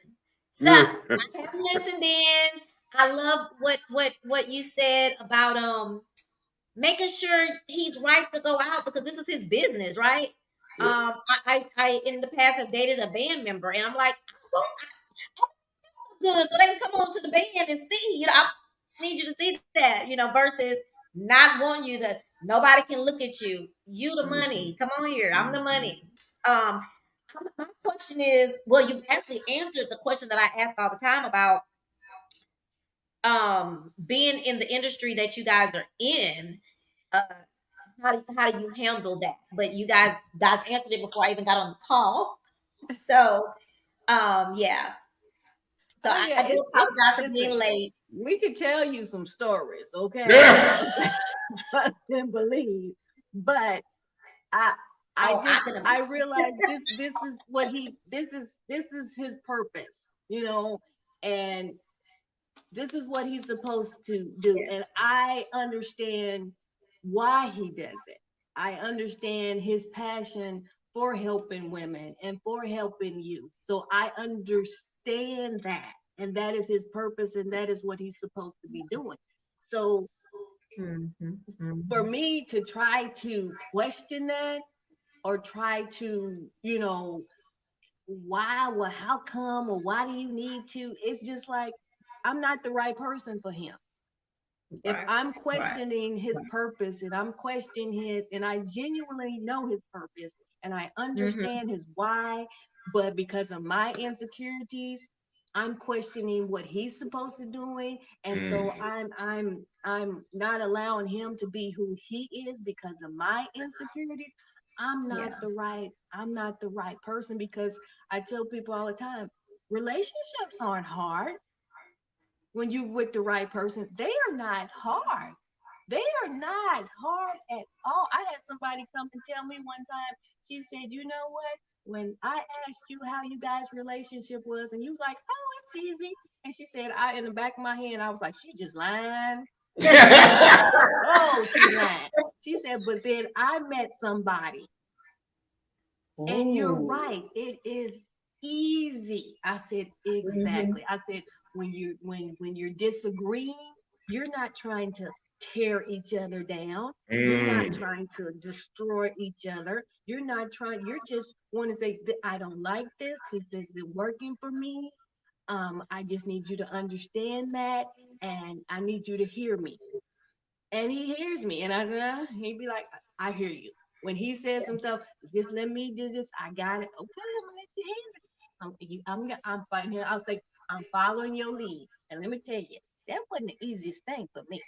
So I have listened in. I love what you said about making sure he's right to go out because this is his business, right? I in the past have dated a band member, and I'm like, well, good, so they can come on to the band and see. I need you to see that, versus not wanting you to. Nobody can look at you. You the money. Come on here. I'm the money. Um, my question is, well, you've actually answered the question that I ask all the time about being in the industry that you guys are in. Uh, how do you handle that? But you guys answered it before I even got on the call. So yeah. So Oh I yeah, do it's apologize for being listen. late. We could tell you some stories, okay? Trust and believe. But I Oh, I can I imagine. realize this is what this is his purpose, and this is what he's supposed to do. Yes. And I understand why he does it. I understand his passion for helping women and for helping you. So I understand that. And that is his purpose, and that is what he's supposed to be doing. So for me to try to question that or try to, why, well, how come, or why do you need to? It's just like, I'm not the right person for him. If Right. I'm Right. questioning his purpose and I'm questioning and I genuinely know his purpose and I understand his why, but because of my insecurities, I'm questioning what he's supposed to doing. And so I'm not allowing him to be who he is because of my insecurities. Yeah. I'm not the right person because I tell people all the time, relationships aren't hard when you're with the right person. They are not hard. They are not hard at all. I had somebody come and tell me one time, she said, you know what? When I asked you how you guys' relationship was, and you was like, oh, it's easy. And she said, in the back of my head, I was like, she just lying. Oh, she lying. She said, but then I met somebody. And you're right. It is easy. I said, exactly. I said, when you're disagreeing, you're not trying to tear each other down. You're not trying to destroy each other. You're just want to say, I don't like this. This isn't working for me. I just need you to understand that, and I need you to hear me. And he hears me, and I said, he'd be like, I hear you. When he says himself, just let me do this, I got it. Okay, I'm gonna let you handle it. I'm fighting here. I'll say, I'm following your lead. And let me tell you, that wasn't the easiest thing for me.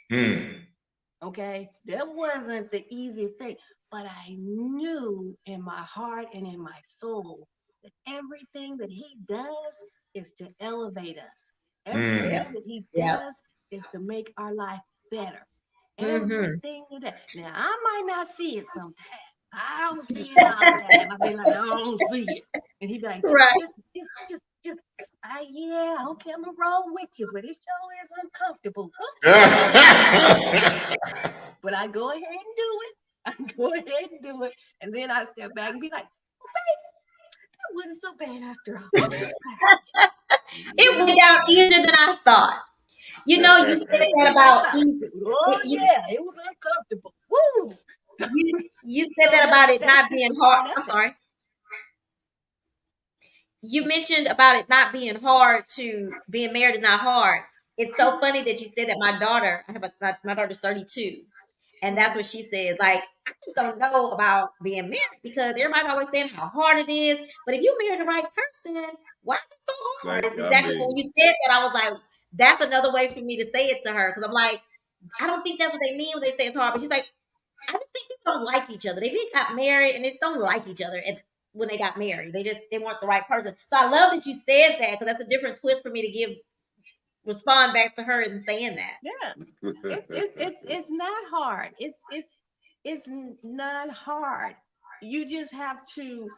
Okay, that wasn't the easiest thing, but I knew in my heart and in my soul that everything that he does is to elevate us. Yeah. Everything that he Yeah. does is to make our life better. Mm-hmm. Everything he does. Now, I might not see it sometimes. I don't see it all the time. I be like, I don't see it. And he be like, Right. just, yeah, okay, I'm gonna roll with you, but it sure is uncomfortable. But I go ahead and do it. I go ahead and do it. And then I step back and be like, oh, babe, that wasn't so bad after all. I'm so proud. It went down easier than I thought. You said that about easy. Oh You, yeah, it was uncomfortable. Woo! you said So that about it that's not just being a hard. part of I'm it. sorry. You mentioned about it not being hard to being married is not hard. It's so funny that you said that. My daughter, I have my daughter's 32, and that's what she says. Like, I just don't know about being married because everybody's always saying how hard it is. But if you marry the right person, why is it so hard? Like It's I exactly so. When mean, you said that, I was like, that's another way for me to say it to her because I'm like, I don't think that's what they mean when they say it's hard. But she's like, I just think people don't like each other. They got married and they just don't like each other. And when they got married. They weren't the right person. So I love that you said that, because that's a different twist for me to respond back to her and saying that. Yeah, it's not hard. It's not hard. You just have to,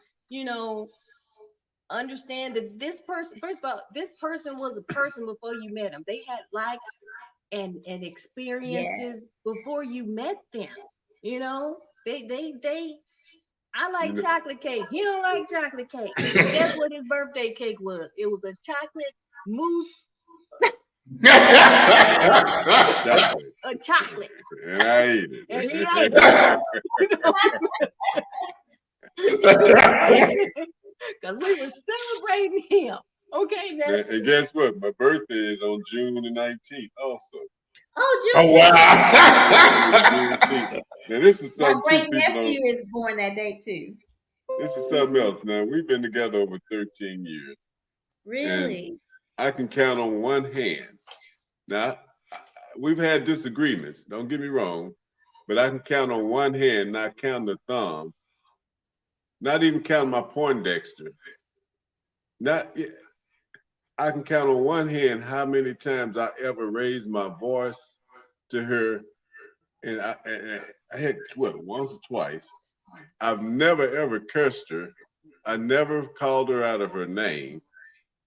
understand that this person, first of all, this person was a person before you met them. They had likes and experiences before you met them. You know, they I like chocolate cake. He don't like chocolate cake. But guess what his birthday cake was? It was a chocolate mousse. A chocolate. And I ate it. And he ate it. Because we were celebrating him. Okay, now. And guess what? My birthday is on June the 19th also. Oh, June. Oh, wow. Now, this is My something great nephew is born that day too. This is something else. Now, we've been together over 13 years. Really? I can count on one hand. Now, we've had disagreements, don't get me wrong, but I can count on one hand, not count the thumb, not even count my Poindexter. I can count on one hand how many times I ever raised my voice to her, and I had, once or twice. I've never ever cursed her. I never called her out of her name.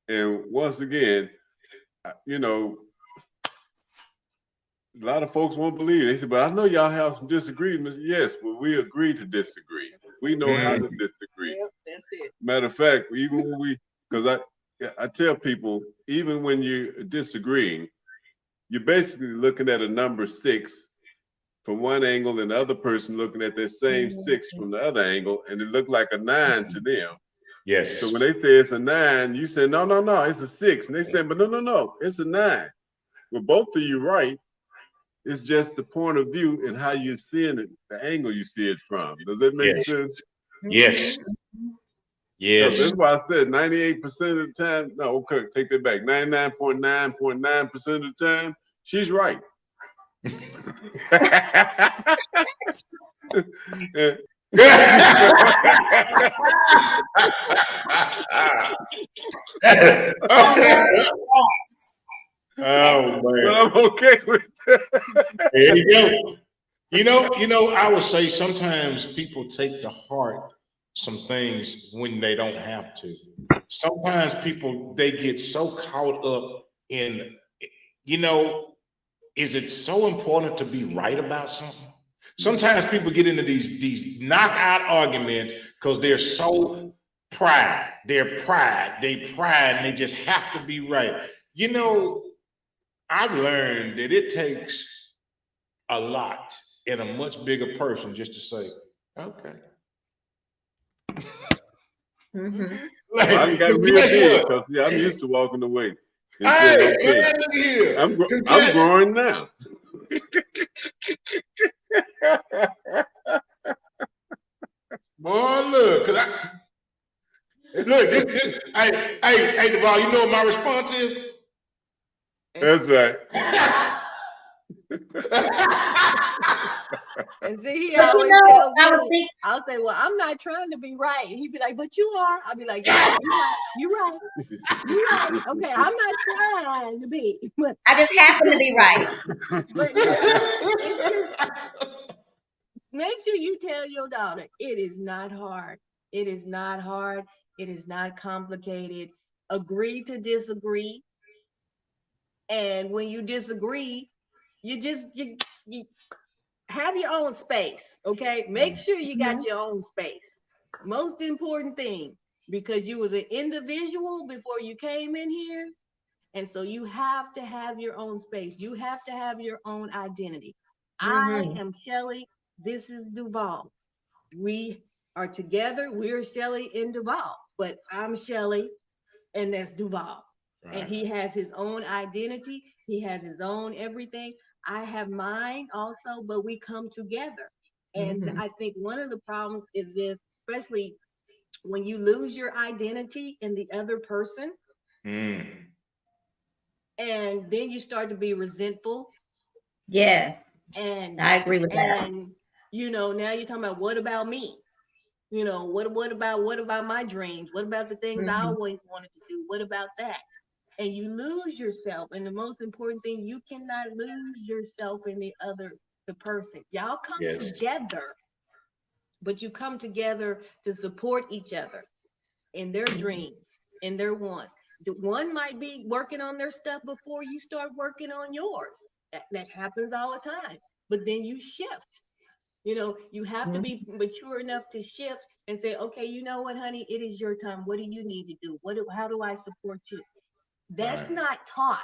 And once again, a lot of folks won't believe it. They say, but I know y'all have some disagreements. Yes, but we agree to disagree. We know how to disagree. Yep, that's it. Matter of fact, even when because I tell people, even when you're disagreeing, you're basically looking at a number 6 from one angle and the other person looking at that same 6 from the other angle, and it looked like a 9 to them. Yes. So when they say it's a 9, you say, no, it's a 6. And they say, but no, it's a 9. Well, both of you right. It's just the point of view and how you're seeing it, the angle you see it from. Does that make sense? Yes. Yes. That's why I said 98% of the time. No, okay, take that back. 99.9% of the time, she's right. Oh man. But I'm okay with that. There you go. I would say sometimes people take to heart some things when they don't have to. Sometimes people, they get so caught up in, is it so important to be right about something? Sometimes people get into these knockout arguments because they're so pride. They pride, and they just have to be right. I've learned that it takes a lot in a much bigger person just to say, okay. Like, I got real big because I'm used to walking away. Hey, okay. I'm growing now. Boy, look, hey, Duval, you know what my response is? That's right. And see, he always tells me, I'll say, well, I'm not trying to be right. He'd be like, but you are. I'll be like, yeah, you're right. You're right. Okay, I'm not trying to be. But I just happen to be right. But make sure you tell your daughter, it is not hard. It is not hard. It is not complicated. Agree to disagree. And when you disagree, you have your own space, okay? Make sure you got your own space. Most important thing, because you was an individual before you came in here, and so you have to have your own space. You have to have your own identity. I am Shellie. This is Duval. We are together. We're Shellie and Duval, but I'm Shellie, and that's Duval. Right. And he has his own identity. He has his own everything. I have mine also, but we come together. And I think one of the problems is especially when you lose your identity in the other person, and then you start to be resentful. Yeah. And I agree with that. And now you're talking about, what about me? You know, what about my dreams? What about the things I always wanted to do? What about that? And you lose yourself. And the most important thing, you cannot lose yourself in the person. Y'all come together, but you come together to support each other in their dreams, in their wants. The one might be working on their stuff before you start working on yours. That happens all the time. But then you shift. You know, you have to be mature enough to shift and say, okay, you know what, honey, it is your time. What do you need to do? How do I support you? That's not taught.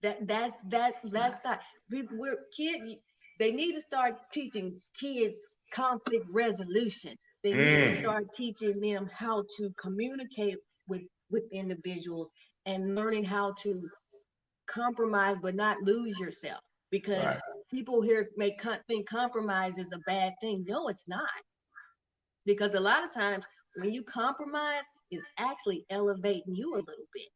That's not. We're kids. They need to start teaching kids conflict resolution. They need to start teaching them how to communicate with individuals and learning how to compromise but not lose yourself, because people here think compromise is a bad thing. No, it's not, because a lot of times when you compromise, it's actually elevating you a little bit,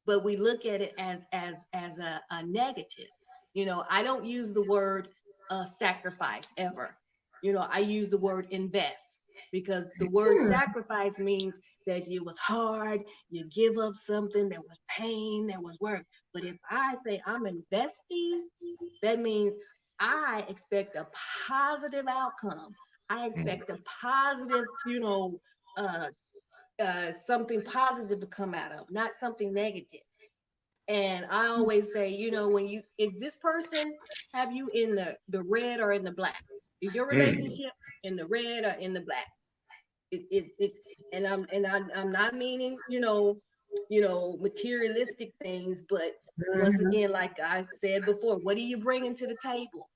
but we look at it as a negative. You know, I don't use the word sacrifice ever. You know, I use the word invest, because the word sacrifice means that it was hard, you give up something, there was pain, there was work. But if I say I'm investing, that means I expect a positive outcome. I expect a positive, something positive to come out of, not something negative. And I always say, you know, is this person have you in the red or in the black? Is your relationship in the red or in the black? I'm not meaning, materialistic things, but once again, like I said before, what are you bringing to the table?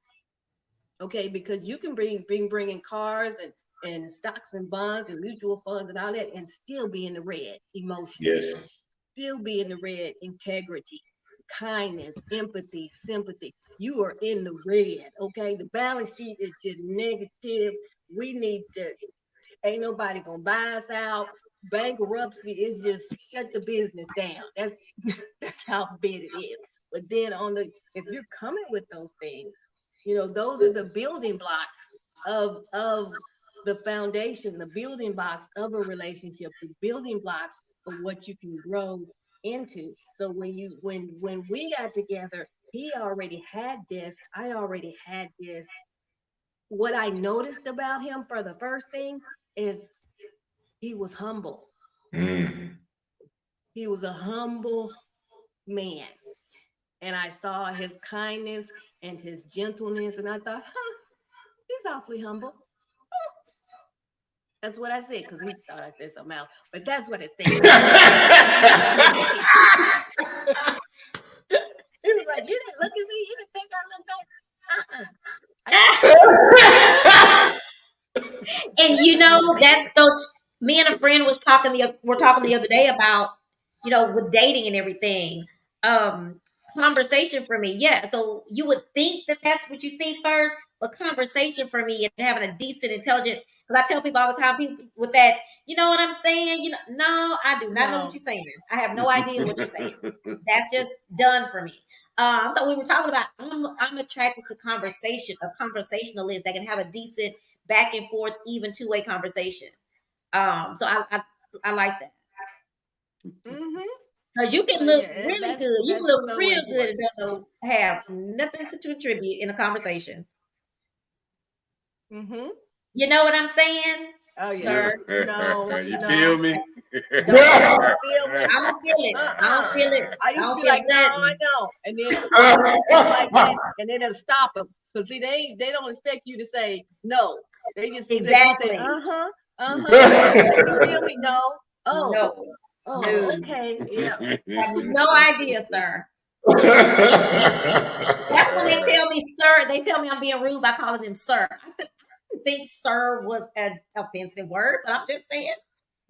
Okay, because you can bringing cars and stocks and bonds and mutual funds and all that, and still be in the red emotionally. Yes. Still be in the red integrity, kindness, empathy, sympathy. You are in the red. Okay, the balance sheet is just negative. We need to. Ain't nobody gonna buy us out. Bankruptcy is just shut the business down. That's how bad it is. But then if you're coming with those things, those are the building blocks of the foundation, the building blocks of a relationship, the building blocks of what you can grow into. So when we got together, he already had this, I already had this. What I noticed about him for the first thing is he was humble. He was a humble man. And I saw his kindness and his gentleness, and I thought, he's awfully humble. That's what I said, because he thought I said something else, but that's what it said. He was like, you didn't look at me, you didn't think I looked back. And that's those. Me and a friend we're talking the other day about, with dating and everything. Conversation for me, yeah. So you would think that that's what you see first, but conversation for me and having a decent, intelligent. Because I tell people all the time, people with that, you know what I'm saying? No, I do not know what you're saying. I have no idea what you're saying. That's just done for me. So we were talking about, I'm attracted to conversation, a conversationalist that can have a decent back and forth, even two-way conversation. So I like that. Because you can look really good. You can look real good and don't have nothing to contribute in a conversation. You know what I'm saying? Oh, yeah. Sir? You feel me? I don't feel it. I don't feel it. I used to be like, no, I know. And then like that, and then it'll stop them. Because see, they don't expect you to say no. They just exactly. Say, you feel me? No. Oh. No. Oh, okay. Yeah. I have no idea, sir. That's when they tell me, sir. They tell me I'm being rude by calling them sir. I didn't think sir was an offensive word, but I'm just saying.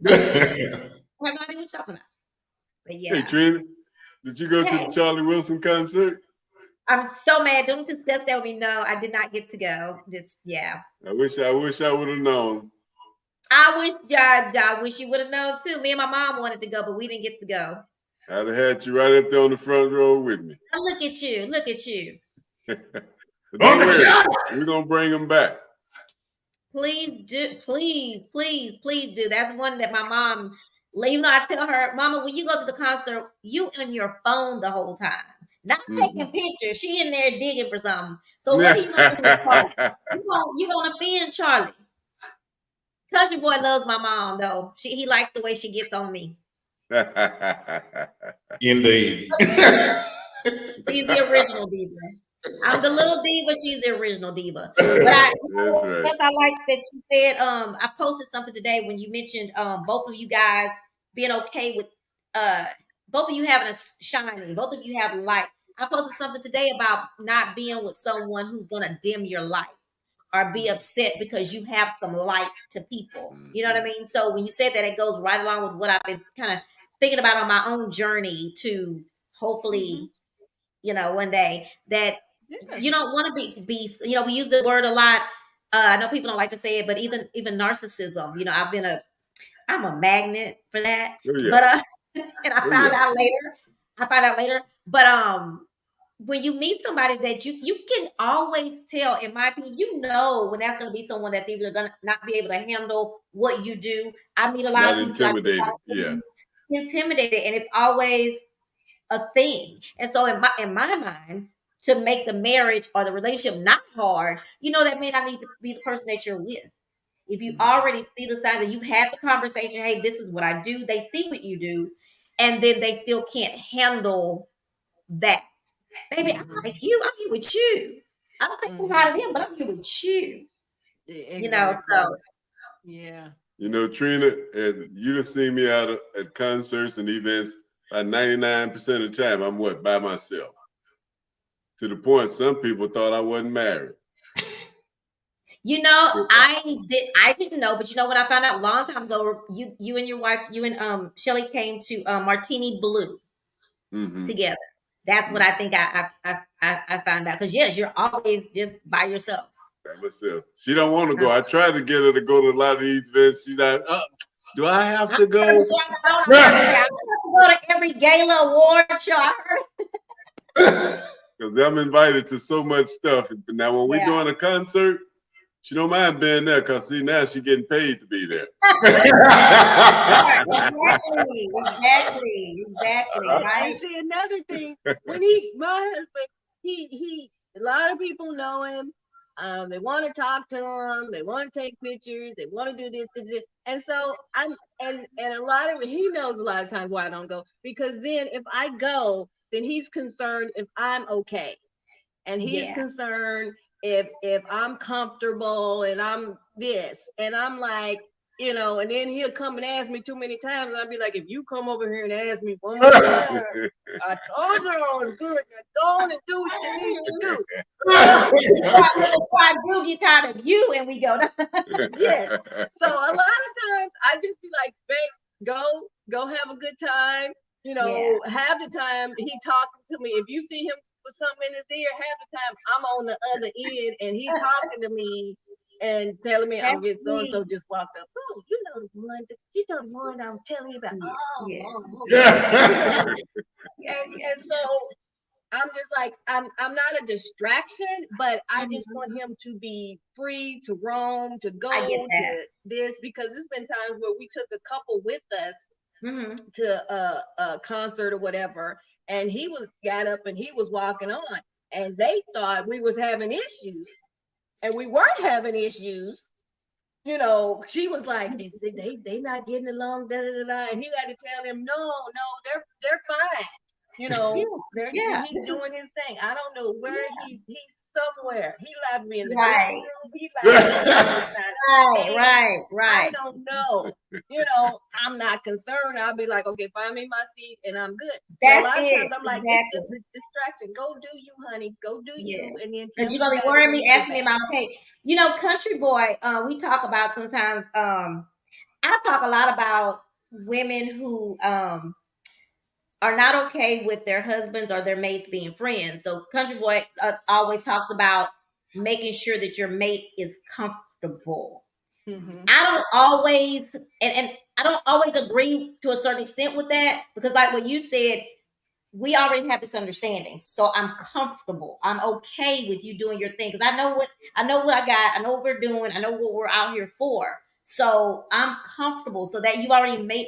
I have no idea what you're talking about. But yeah. Hey, Trina, did you go to the Charlie Wilson concert? I'm so mad. Don't just tell me no. I did not get to go. Yeah. I wish I would have known. I wish you would have known too. Me and my mom wanted to go, but we didn't get to go. I'd have had you right up there on the front row with me. Oh, look at you. Look at you. Don't worry. We're going to bring them back. Please do, please do. That's one that my mom, even though I tell her, Mama, when you go to the concert, you on your phone the whole time, not taking pictures. She in there digging for something. So what are you gonna do with Charlie? You gonna offend Charlie? Country boy loves my mom though. He likes the way she gets on me. Indeed. She's the original diva. I'm the little diva. She's the original diva. But I, That's right. plus I like that you said. I posted something today when you mentioned both of you guys being okay with both of you having a shining. Both of you have light. I posted something today about not being with someone who's gonna dim your light or be upset because you have some light to people. You know what I mean? So when you said that, it goes right along with what I've been kind of thinking about on my own journey to hopefully, one day that you don't want to be, we use the word a lot. I know people don't like to say it, but even narcissism, I'm a magnet for that. Oh, yeah. But and I found out later. But when you meet somebody that you can always tell, in my opinion, when that's going to be someone that's either going to not be able to handle what you do. I meet a lot Not of people intimidated. Yeah. intimidated, and it's always a thing. And so in my mind, to make the marriage or the relationship not hard, that may not need to be the person that you're with. If you already see the signs and you've had the conversation, hey, this is what I do, they see what you do, and then they still can't handle that. Baby, I like you. I'm here with you. I'm thinking about them, but I'm here with you. Exactly. So yeah. Trina, and you done seen me out at concerts and events. About 99% of the time, I'm by myself. To the point some people thought I wasn't married. I didn't know, but when I found out a long time ago, you and your wife, you and Shellie came to Martini Blue together. That's what I think I found out. Because yes, you're always just by yourself. By myself. She don't want to go. I tried to get her to go to a lot of these events. She's like, do I have to go? I have to go to every gala award show. I heard. Because I'm invited to so much stuff. Now, when we're doing a concert, she don't mind being there because now she's getting paid to be there. Exactly. Right. And see another thing, when my husband, he a lot of people know him. They want to talk to him. They want to take pictures. They want to do this. And so and a lot of he knows a lot of times why I don't go, because then if I go, then he's concerned if I'm okay, and he's concerned if I'm comfortable and I'm this, and I'm like, and then he'll come and ask me too many times, and I'll be like, if you come over here and ask me one more time, I told you I was good. Now go on and do what you need to do. I do get tired of you, and we go. Yes. So a lot of times I just be like, babe, go have a good time. Half the time he talking to me. If you see him with something in his ear, half the time I'm on the other end and he talking to me and telling me, I'm getting so just walked up. Oh, the one I was telling you about. And so I'm just like, I'm not a distraction, but I just want him to be free to roam, to go to this, because there's been times where we took a couple with us to a concert or whatever, and he got up and he was walking on, and they thought we was having issues, and we weren't having issues. She was like, they not getting along, and he had to tell him, no, they're fine. He's doing his thing. I don't know where he's somewhere. He allowed me in the room. He allowed me Right. I don't know. I'm not concerned. I'll be like, okay, find me my seat and I'm good. That's a lot it. of times I'm like, it's just a distraction. Go do you, honey. Go do you. And then because you're gonna be worrying me, asking me about okay. Country boy, we talk about sometimes I talk a lot about women who are not okay with their husbands or their mates being friends. So Country Boy always talks about making sure that your mate is comfortable. I don't always, and I don't always agree to a certain extent with that, because like what you said, we already have this understanding. So I'm comfortable. I'm okay with you doing your thing because I know what I got. I know what we're doing. I know what we're out here for. So I'm comfortable. So that you've already made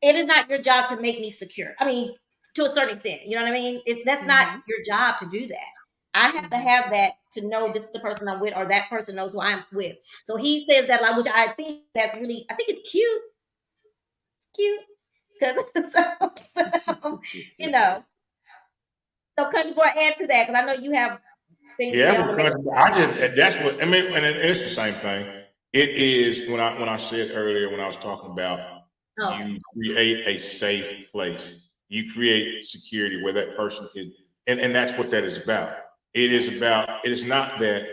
it is not your job to make me secure. I mean, to a certain extent, you know what I mean? That's not your job to do that. I have to have that to know this is the person I'm with, or that person knows who I'm with. So he says that, like, which I think that's really, I think it's cute. It's cute because, you know. So, country boy, add to that because I know you have things to say Yeah, on the because that's what I mean, and it's the same thing. It is when I said earlier when I was talking about Okay. you create a safe place, you create security where that person is, and that's what that is about. It is about. It is not that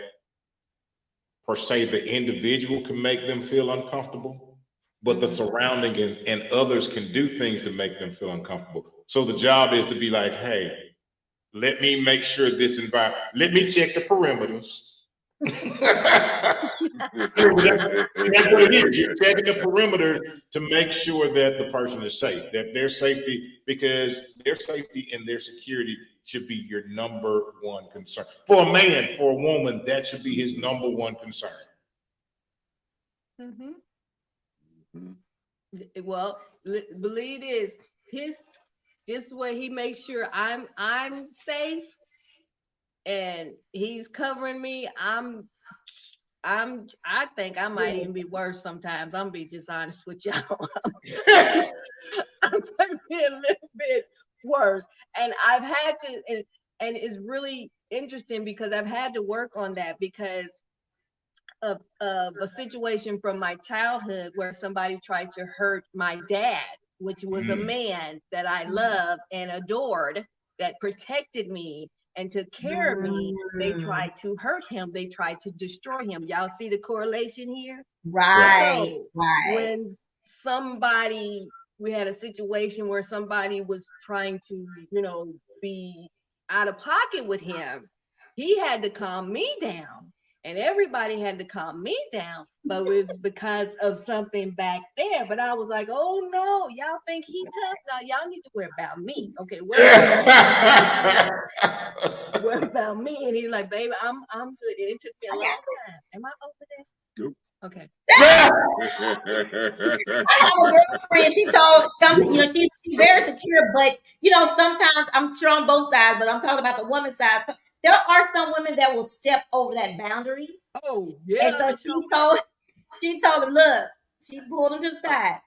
per se the individual can make them feel uncomfortable, but the surrounding and others can do things to make them feel uncomfortable. So the job is to be like, hey, let me make sure this environment, let me check the perimeters. That's what it is. You're checking the perimeter to make sure that the person is safe, that their safety, because their safety and their security should be your number one concern. For a man, for a woman, that should be his number one concern. Well, believe this, this way he makes sure I'm safe, and he's covering me. I think I might even be worse sometimes. I'm gonna be just honest with y'all. I might be a little bit worse. And I've had to, and it's really interesting because I've had to work on that because of a situation from my childhood where somebody tried to hurt my dad, which was a man that I loved and adored, that protected me and took care of me. They tried to hurt him. They tried to destroy him. Y'all see the correlation here? Right. So Right. when we had a situation where somebody was trying to, be out of pocket with him, he had to calm me down. And everybody had to calm me down, but it was because of something back there. But I was like, oh no, y'all think he tough? Now y'all need to worry about me. Okay, worry about me. And he's like, baby, I'm good. And it took me a long time. Am I over there? Nope. Okay. I have a girlfriend. She told something, she's very secure, but sometimes I'm sure on both sides, but I'm talking about the woman's side. There are some women that will step over that boundary. Oh, And yeah. so she told him, look, she pulled him to the side.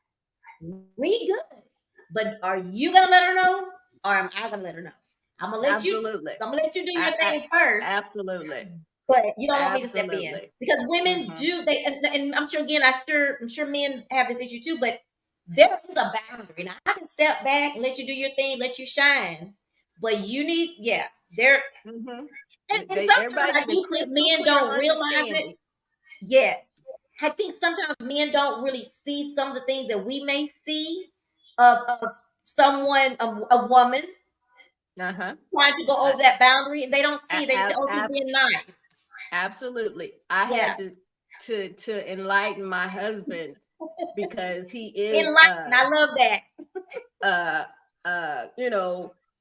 We good. But are you gonna let her know? Or am I gonna let her know? I'm gonna let you do your thing first. Absolutely. But you don't want me to step in because women do and I'm sure again I'm sure men have this issue too, but there is a boundary. Now I can step back and let you do your thing, let you shine, but you need there and sometimes I do think men don't realize it. Yeah, I think sometimes men don't really see some of the things that we may see of someone, a woman trying to go over that boundary, and they don't see. They say, "Oh, she's being nice." Absolutely. I had to enlighten my husband because he is enlightened. I love that.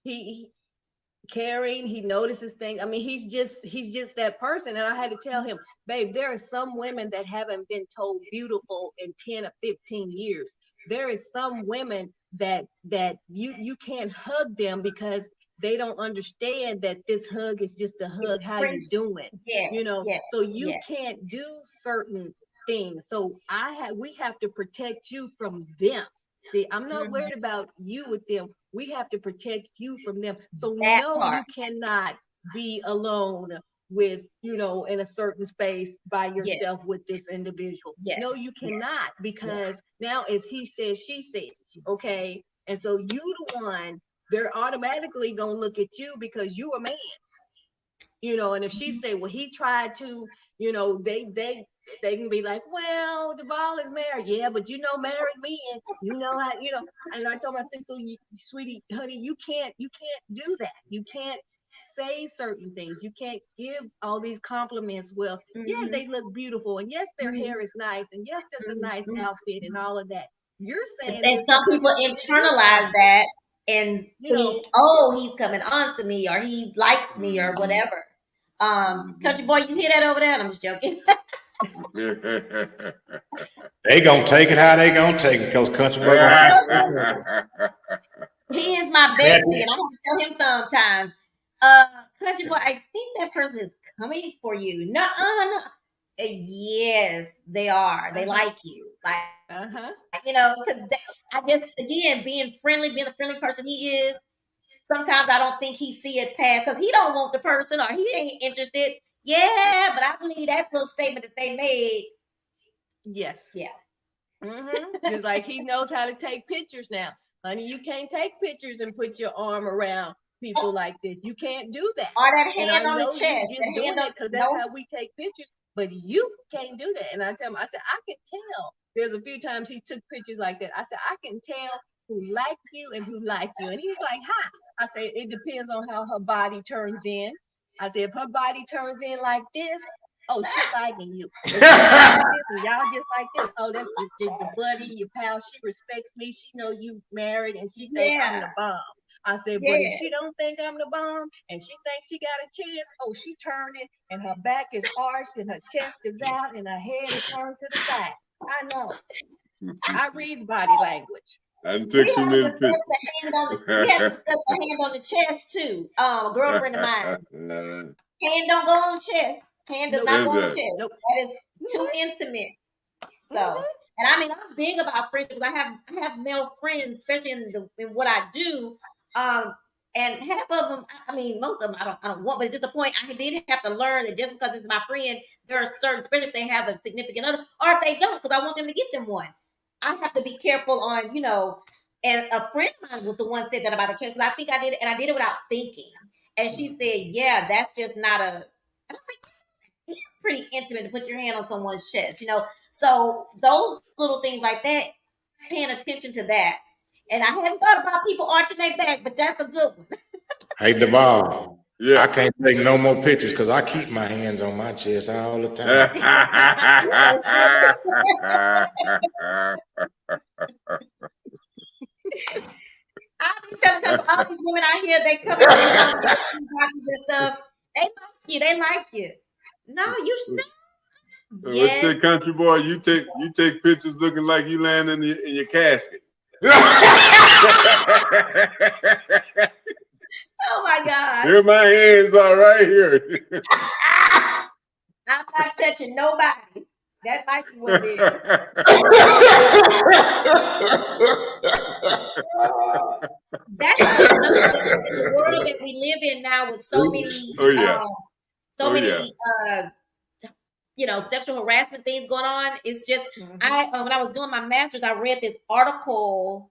He caring, he notices things. I mean, he's just that person. And I had to tell him, babe, there are some women that haven't been told beautiful in 10 or 15 years. There is some women that you can't hug them because they don't understand that this hug is just a hug. How you doing? So you can't do certain things. So we have to protect you from them. See, I'm not worried about you with them. We have to protect you from them. So you cannot be alone with, in a certain space by yourself with this individual. No, you cannot, because now it's he said, she said, okay? And so you the one, they're automatically gonna look at you because you a man. And if she say, well, he tried to, they can be like, well, Duval is married. Yeah, but married men, how, and I told my sister, so sweetie, honey, you can't do that. You can't say certain things. You can't give all these compliments. Well, yeah, they look beautiful. And yes, their hair is nice. And yes, it's a nice outfit and all of that. You're saying and some people internalize that and You know, think, oh, he's coming on to me or he likes me or Mhm. whatever. Mhm. Country boy, you hear that over there? I'm just joking. They gonna take it how they gonna take it, because country boy gonna keep it. He is my bestie, and I want to tell him sometimes, country boy, I think that person is coming for you. No, no. Yes, they are. They like you. Like, uh-huh. because I just, again, being the friendly person he is, sometimes I don't think he see it past because he don't want the person or he ain't interested. Yeah, but I believe that little statement that they made. Yes. Yeah. Just like he knows how to take pictures now. Honey, you can't take pictures and put your arm around people like this. You can't do that. Or that And I hand on the know you chest. just That doing hand on it because that's no. how we take pictures, but you can't do that. And I tell him, I said, I can tell. There's a few times he took pictures like that. I said, I can tell who like you and who like you. And he's like, hi. I say, it depends on how her body turns in. I said, if her body turns in like this, oh, she liking you. If she like this and y'all just like this, oh, that's your buddy, your pal. She respects me. She know you married and she think I'm the Yeah. bomb. I said, but if Yeah. she don't think I'm the bomb and she thinks she got a chance, oh, she turning and her back is arched and her chest is out and her head is turned to the side. I know. I read body language. I done We took too had to many discuss the hand on the we had to discuss the hand on the chest too. A girlfriend of mine. pictures. Hand don't go on chest. Hand does Nope. not go on Is chest. Nope. That is too intimate. So, and I mean, I'm big about friendships. I have male friends, especially in what I do. And half of them, I mean, most of them, I don't want. But it's just the point. I did have to learn that just because it's my friend, there are certain, especially if they have a significant other, or if they don't, because I want them to get them one. I have to be careful on, And a friend of mine was the one said that about the chest, but I think I did it, and I did it without thinking. And she said, "Yeah, that's just not a." And I'm like, it's pretty intimate to put your hand on someone's chest. So those little things like that, paying attention to that. And I hadn't thought about people arching their back, but that's a good one. Hey, Duval, I Yeah. can't take no more pictures because I keep my hands on my chest all the time. I be telling all these women out here, they come up and stuff. They like you. They like you. No, you should not. What you say, Yes. country boy? You take pictures looking like you laying in your casket. Oh my God. Here my hands are right here. I'm not touching nobody. That might be what it is. That's another thing in the world that we live in now with so many, Oh yeah. sexual harassment things going on. It's just Mhm. when I was doing my master's, I read this article.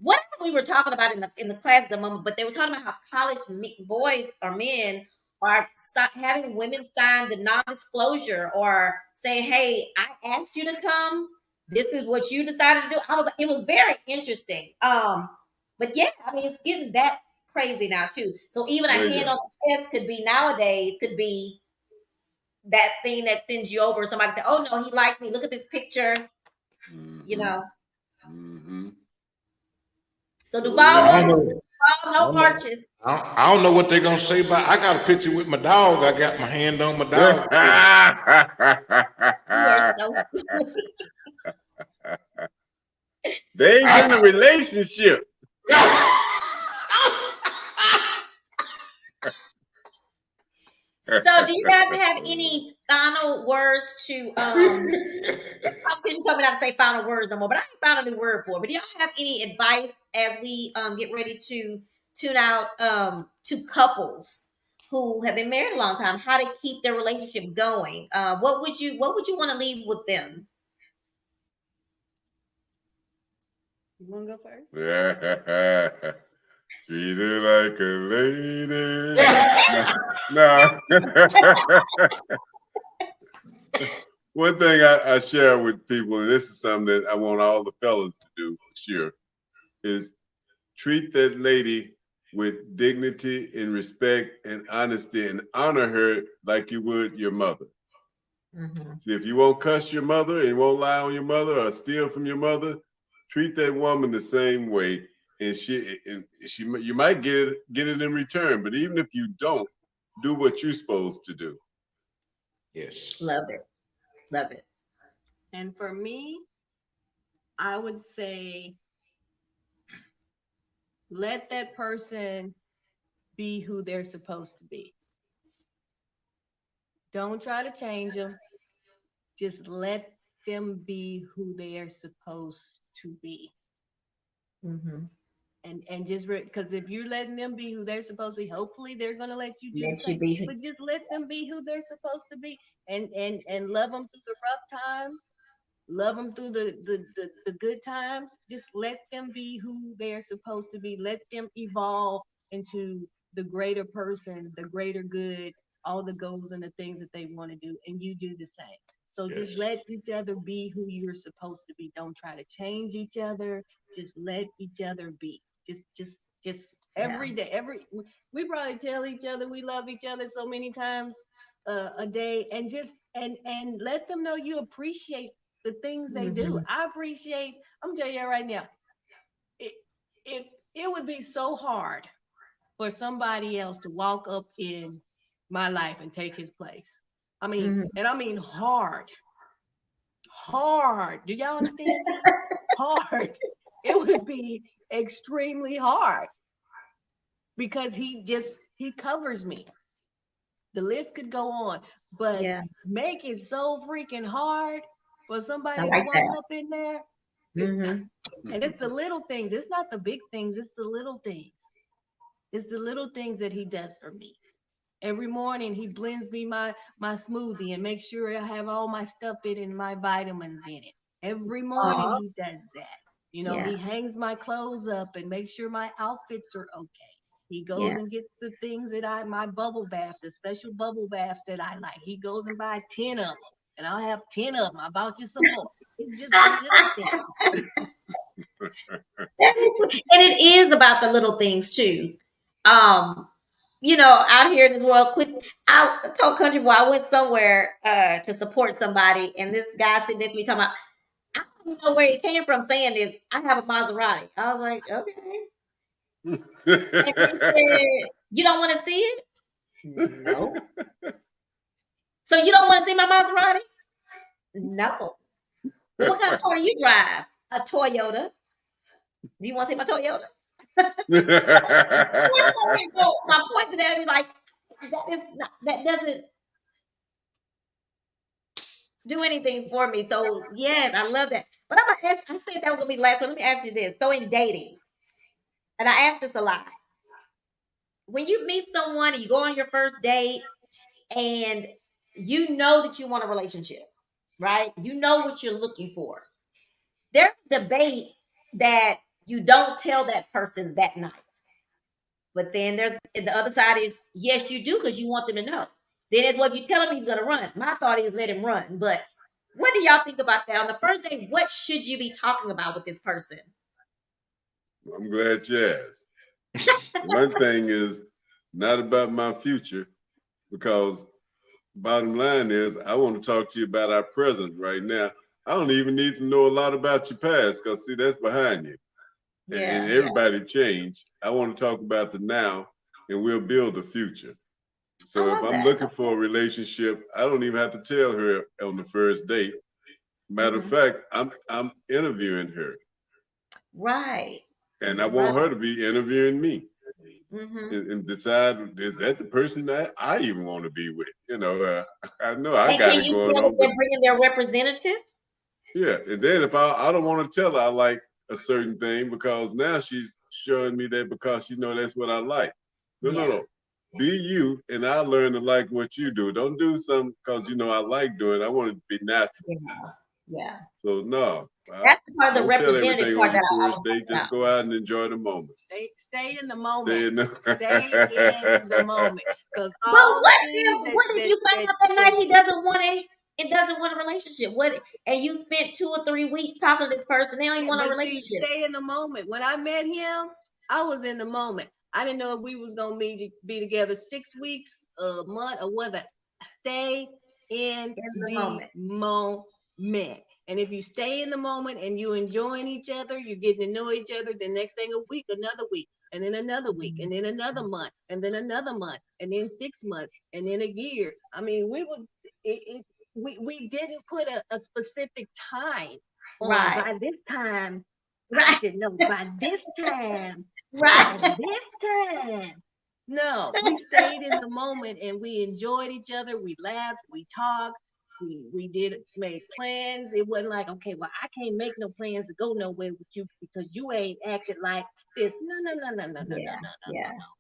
Whatever we were talking about in the class at the moment, but they were talking about how college boys or men are having women sign the non-disclosure or say, "Hey, I asked you to come. This is what you decided to do." It was very interesting. But yeah, I mean, it's getting that crazy now too. So even a Oh hand yeah. on the chest could be that thing that sends you over. Somebody say, "Oh no, he liked me. Look at this picture." You Mm-hmm. know. Mm-hmm. So Oh Duval, I yeah. don't know. no arches. I don't know what they're gonna say about. I got a picture with my dog. I got my hand on my dog. You are so silly. They ain't in a relationship. So, do you guys have any final words to the competition told me not to say final words no more, but I ain't found a new word for it. But do y'all have any advice as we get ready to tune out to couples who have been married a long time, how to keep their relationship going? What would you want to leave with them? You want to go first? Treat her like a lady. No. One thing I share with people, and this is something that I want all the fellas to do for sure, is treat that lady with dignity and respect and honesty and honor her like you would your mother. Mm-hmm. See, if you won't cuss your mother and won't lie on your mother or steal from your mother, treat that woman the same way and you might get it in return. But even if you don't, do what you're supposed to do. Yes. Love it. Love it. And for me, I would say let that person be who they're supposed to be. Don't try to change them. Just let them be who they are supposed to be. Mm-hmm. And just because if you're letting them be who they're supposed to be, hopefully they're gonna let you do the Let you same. be. But just let them be who they're supposed to be, and love them through the rough times, love them through the good times. Just let them be who they're supposed to be. Let them evolve into the greater person, the greater good, all the goals and the things that they want to do, and you do the same. So Yes. just let each other be who you're supposed to be. Don't try to change each other. Just let each other be. Just every Yeah. day. We probably tell each other we love each other so many times a day, and just let them know you appreciate the things they do. Mm-hmm. I appreciate. I'm telling you right now, it it it would be so hard for somebody else to walk up in my life and take his place. Mm-hmm. And I mean hard, hard. Do y'all understand me? Hard. It would be extremely hard because he covers me. The list could go on, but Yeah. make it so freaking hard for I somebody to like walk that. up in there. Mm-hmm. And it's the little things. It's not the big things. It's the little things. It's the little things that he does for me. Every morning he blends me my smoothie and makes sure I have all my stuff in it and my vitamins in it. Every morning Oh, he does that. yeah. He hangs my clothes up and makes sure my outfits are okay. He goes Yeah. and gets the things that my bubble bath, the special bubble baths that I like. He goes and buy 10 of them, and I'll have 10 of them. I bought you some more. It's just the little things. That is, and it is about the little things too. Um, out here in this world, I told Country Boy I went somewhere to support somebody, and this guy sitting next to me talking about, I don't know where he came from saying this. I have a Maserati. I was like, okay. And he said, you don't want to see it? No. So you don't want to see my Maserati? No. Well, what kind of car do you drive? A Toyota. Do you want to see my Toyota? So my point to that is like that doesn't do anything for me. So yes, I love that. But I'm gonna ask. I said that was gonna be the last one. Let me ask you this. So in dating, and I ask this a lot. When you meet someone and you go on your first date, and you know that you want a relationship, right? You know what you're looking for. There's a debate that you don't tell that person that night. But then there's the other side is yes, you do because you want them to know. Then it's what if you tell him he's gonna run. My thought is let him run. But what do y'all think about that? On the first day, what should you be talking about with this person? I'm glad you asked. One thing is not about my future because bottom line is I want to talk to you about our present right now. I don't even need to know a lot about your past because see that's behind you. And Yeah. everybody changed. I want to talk about the now and we'll build the future. I So if love I'm that. looking for a relationship, I don't even have to tell her on the first date. Matter of Mhm. fact, I'm interviewing her, Right. and I Right. want her to be interviewing me Mm-hmm. and decide is that the person that I even want to be with. I know I And got can it you going tell if on, but they're bringing their representative? yeah. And then if I don't want to tell her I like a certain thing because now she's showing me that because that's what I like. No, no, Yeah. no. Be you, and I learn to like what you do. Don't do something because I like doing it. I want it to be natural. Yeah. Yeah. So no, That's the part of the don't tell representative everything part on that your I first was talking date. about. Just go out and enjoy the moment. Stay in the Stay moment. in the. Stay in the moment. Because But all the things what if you find out that night he doesn't want a relationship? What and you spent 2 or 3 weeks talking to this person, they don't even want a but see, relationship. stay in the moment. When I met him, I was in the moment. I didn't know if we was gonna be together 6 weeks, a month, or whatever. Stay in In the the moment. moment. And if you stay in the moment and you enjoying each other, you're getting to know each other. The next thing, a week, another week, and then another week, and then another month, and then another month, and then 6 months, and then a year. I mean, we didn't put a specific time on. Right. By this time, I Right. should know. By this time, Right. by this time. No, we stayed in the moment and we enjoyed each other. We laughed, we talked, we made plans. It wasn't like, okay, well, I can't make no plans to go nowhere with you because you ain't acted like this. No.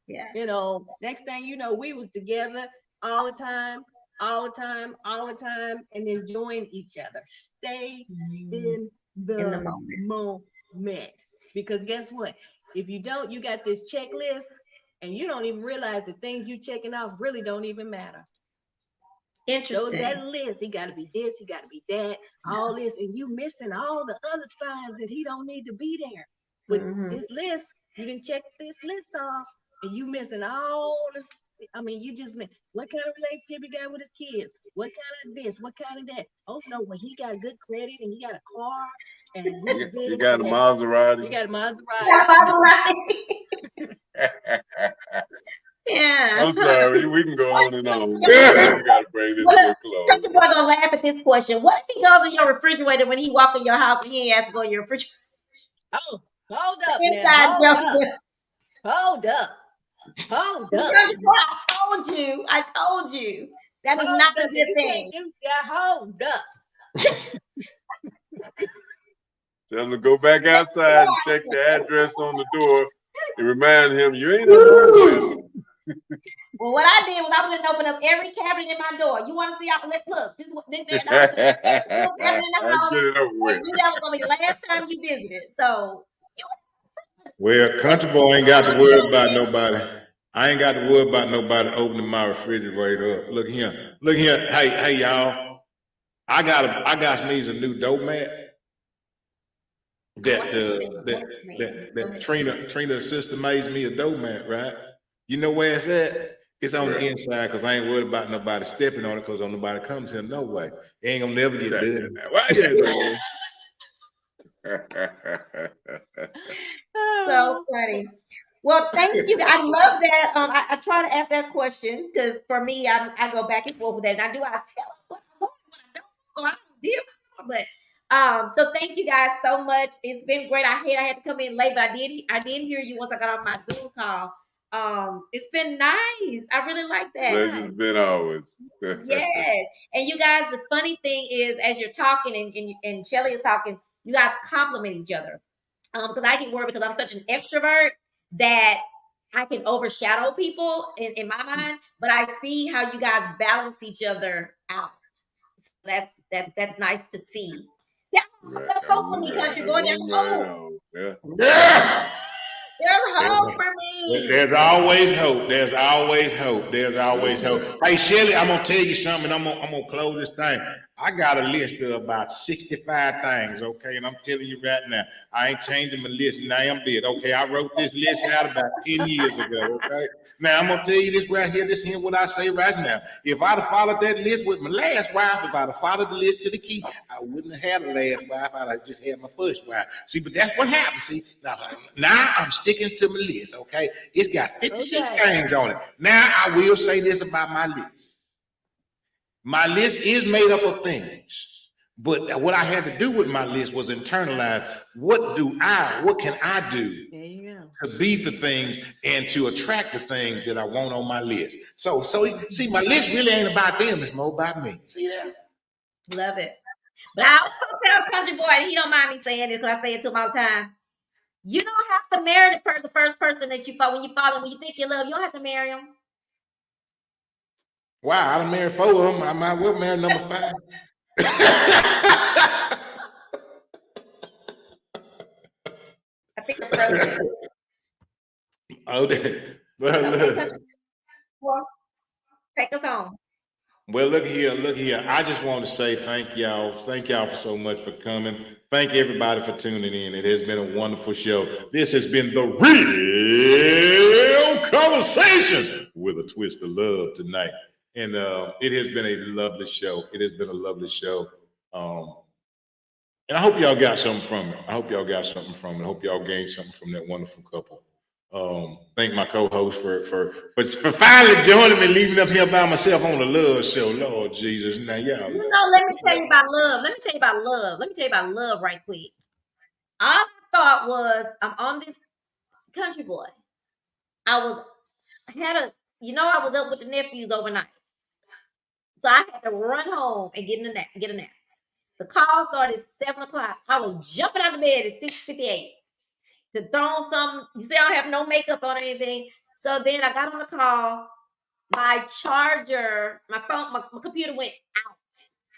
Yeah. You know, next thing you know, we was together all the time, and enjoying each other. Stay in the moment. Because guess what? If you don't, you got this checklist and you don't even realize the things you checking off really don't even matter. Interesting. So that list, he got to be this, he got to be that, all this, and you missing all the other signs that he don't need to be there. But this list, you didn't check this list off, and you missing all this. I mean, you just miss what kind of relationship he got with his kids, what kind of this, what kind of that. Oh no, when he got good credit and he got a car and you got a Maserati. You got a Maserati. Yeah. I'm sorry, we can go on and on. We gotta bring this to a close. Some people are gonna laugh at this question. What if he goes in your refrigerator when he walk in your house and he ain't has to go in your refrigerator? Oh, hold up Inside now. joke. Hold up. I told you. That is not a good thing. Hold up. Tell him to go back outside and check the address on the door and remind him you ain't at home. Well, what I did was I went and opened up every cabinet in my door. You want to see? Look, this is every cabinet in the house. Get it over with. You know, was gonna be the last time you visited. So, well, country boy ain't got to worry about nobody. I ain't got to worry about nobody opening my refrigerator up. Look here. Hey, y'all. I got me a new doormat. That Trina's sister made me a doormat, right? You know where it's at? It's on the inside because I ain't worried about nobody stepping on it because nobody comes here no way. It ain't gonna never get dirty. So funny. Well, thank you. I love that. I try to ask that question because for me, I go back and forth with that. And I tell them what I want, what I don't. So I don't deal with it. But so thank you guys so much. It's been great. I had to come in late, but I did hear you once I got off my Zoom call. It's been nice. I really like that. Pleasure's been ours. Yes. And you guys, the funny thing is, as you're talking and Shellie is talking, you guys compliment each other. Because I get worried because I'm such an extrovert that I can overshadow people in my mind, but I see how you guys balance each other out. So that's nice to see. Yeah, there's hope for me, country boy. There's hope. Yeah. There's hope for me. There's always hope. There's always hope. There's always hope. Hey, Shellie, I'm gonna tell you something. I'm gonna close this thing. I got a list of about 65 things, okay? And I'm telling you right now, I ain't changing my list. Now I'm dead, okay? I wrote this list out about 10 years ago, okay? Now I'm gonna tell you this right here. This here what I say right now. If I'd have followed that list with my last wife, if I'd have followed the list to the key, I wouldn't have had a last wife. I'd have just had my first wife. See, but that's what happened. See, now I'm sticking to my list, okay? It's got 56 things on it. Now I will say this about my list. My list is made up of things, but what I had to do with my list was internalize what can I do to be the things and to attract the things that I want on my list. So see, my list really ain't about them, it's more about me. See that? Love it. But I also tell country boy, and he don't mind me saying this because I say it to him all the time. You don't have to marry the first person that you fall when you think you love. You don't have to marry him. Wow, I done married 4 of them. I might well marry number 5. I think the first well, take us home. Well, look here. I just want to say thank y'all. Thank y'all so much for coming. Thank everybody for tuning in. It has been a wonderful show. This has been the Real Conversation with a twist of love tonight. And it has been a lovely show. It has been a lovely show. And I hope y'all got something from it. I hope y'all got something from it. I hope y'all gained something from that wonderful couple. Thank my co-host for finally joining me, leaving up here by myself on the love show. Lord Jesus, now y'all You know. know, let me tell you about love. Let me tell you about love. Let me tell you about love right quick. All I thought was I'm on this country boy. I was I was up with the nephews overnight. So I had to run home and get a nap. The call started at 7 o'clock. I was jumping out of bed at 6:58 to throw on some. You see, I don't have no makeup on or anything. So then I got on the call. My charger, my phone, my computer went out.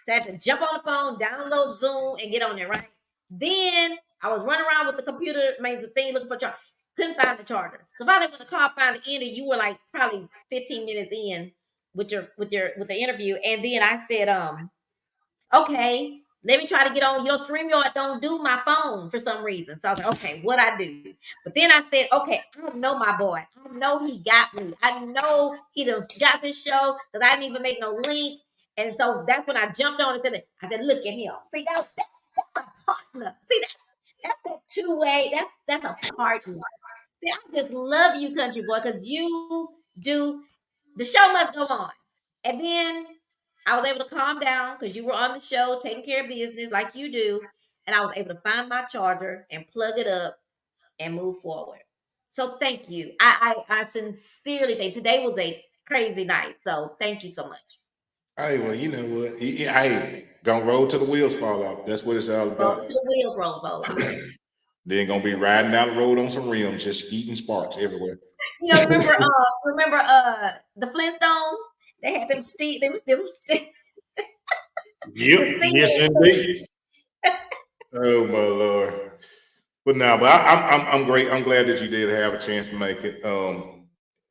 So I had to jump on the phone, download Zoom, and get on there, right? Then I was running around with the computer, made the thing looking for charger. Couldn't find the charger. So finally, when the call finally ended, you were like probably 15 minutes in with the interview. And then I said, okay, let me try to get on. StreamYard don't do my phone for some reason. So I was like, okay, what I do? But then I said, okay, I know my boy. I know he got me. I know he done got this show because I didn't even make no link. And so that's when I jumped on and said, look at him. See, that's a partner. See, that's that two-way. That's a partner. See, I just love you, country boy, because you do. The show must go on. And then I was able to calm down because you were on the show taking care of business like you do. And I was able to find my charger and plug it up and move forward. So thank you. I sincerely think today was a crazy night. So thank you so much. Hey, well, you know what? Hey, gonna roll till the wheels fall off. That's what it's all Roll about. to the wheels roll. Then gonna be riding down the road on some rims, just eating sparks everywhere. Remember the Flintstones? They had them steam them Yep, yes indeed. Oh my Lord. But now, I'm great. I'm glad that you did have a chance to make it.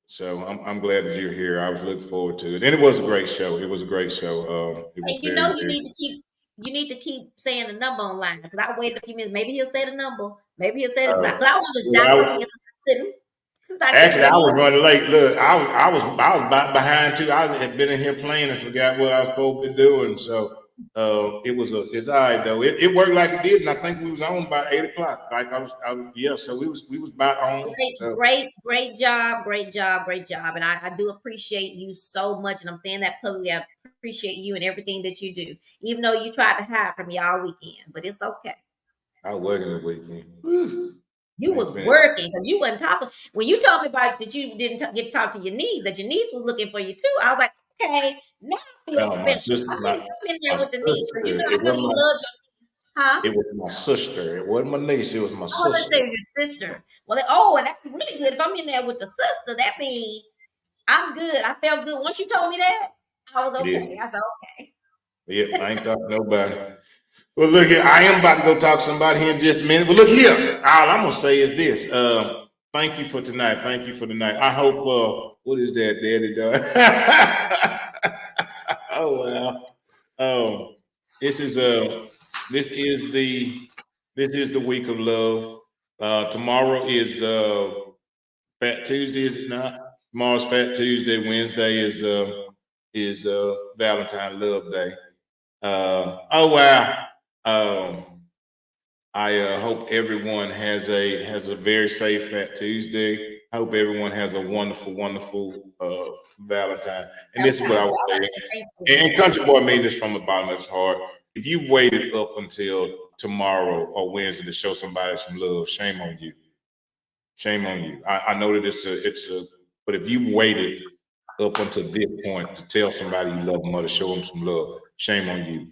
So I'm glad that you're here. I was looking forward to it, and it was a great show. It was a great show. It was And you very, know very. you need to keep saying the number online because I waited a few minutes. Maybe he'll say the number. Maybe he'll say the Uh, because I want to well, download it since I couldn't actually, get I in. was running late. Look, I was about behind too. I had been in here playing and forgot what I was supposed to be doing. So it's all right though. It worked like it did, and I think we was on by 8 o'clock. Like I was yeah. So we was about on. So Great job, great job. And I do appreciate you so much. And I'm saying that publicly. I appreciate you and everything that you do, even though you tried to hide from me all weekend. But it's okay. I was working the weekend. Whew. You was working because you wasn't talking. When you told me about that you didn't get to talk to your niece, that your niece was looking for you too. I was like, okay, now I feel No, my special. sister, I'm in there my with the niece. sister. I know you love your niece. Huh? It was my sister. It wasn't my niece. It was my I was gonna sister. say your sister. Well, and that's really good. If I'm in there with the sister, that means I'm good. I felt good. Once you told me that, I was okay. Yeah, I said, okay. yeah. I ain't talking to nobody. Well, look here. I am about to go talk to somebody here in just a minute. But look here. All I'm gonna say is this. Thank you for tonight. Thank you for tonight. I hope. What is that, Daddy? Oh well. Um, this is this is the this is the week of love. Tomorrow is Fat Tuesday, is it not? Tomorrow's Fat Tuesday. Wednesday is Valentine Love Day. Oh wow. Um, I hope everyone has a very safe Fat Tuesday. I hope everyone has a wonderful Valentine. And this is what I would say. And Country Boy made this from the bottom of his heart. If you waited up until tomorrow or Wednesday to show somebody some love, shame on you. Shame on you. I know that but if you waited up until this point to tell somebody you love them or to show them some love, shame on you.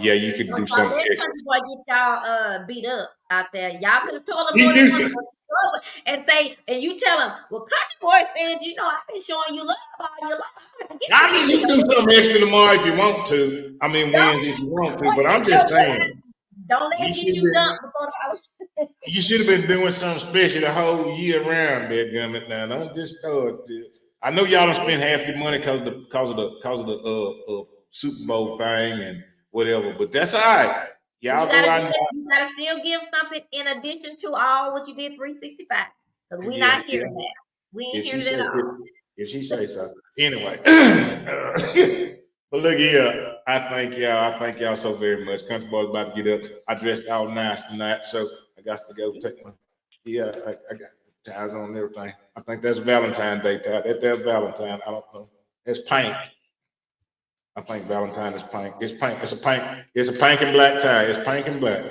Yeah, you could do So I something let extra. Country Boy get y'all beat up out there. Y'all could have told him You more do than once some, and you tell him, well, Country Boy said, I've been showing you love all your life. I'm gonna get I you. mean, you can do something extra tomorrow if you want to. I mean, Don't Wednesday if you want to. don't But I'm get your just saying, don't let you him get should you be, dumped before the holiday. you should have been doing something special the whole year round, dadgummit. Now, don't just start. I know y'all don't spend half your money because of the Super Bowl thing and whatever, but that's all right. You Y'all go gotta out give and you gotta still give something in addition to all what you did 365. Because we're yeah, not yeah. hearing that. We ain't If she hearing it at says all. if she say so. Anyway, but look here. I thank y'all. I thank y'all so very much. Country boy's about to get up. I dressed all nice tonight, so I got to go take my. Yeah, I got ties on and everything. I think that's Valentine's Day tie. That's Valentine. I don't know. It's pink. I think Valentine is pink. It's pink. It's a pink. It's a pink and black tie. It's pink and black.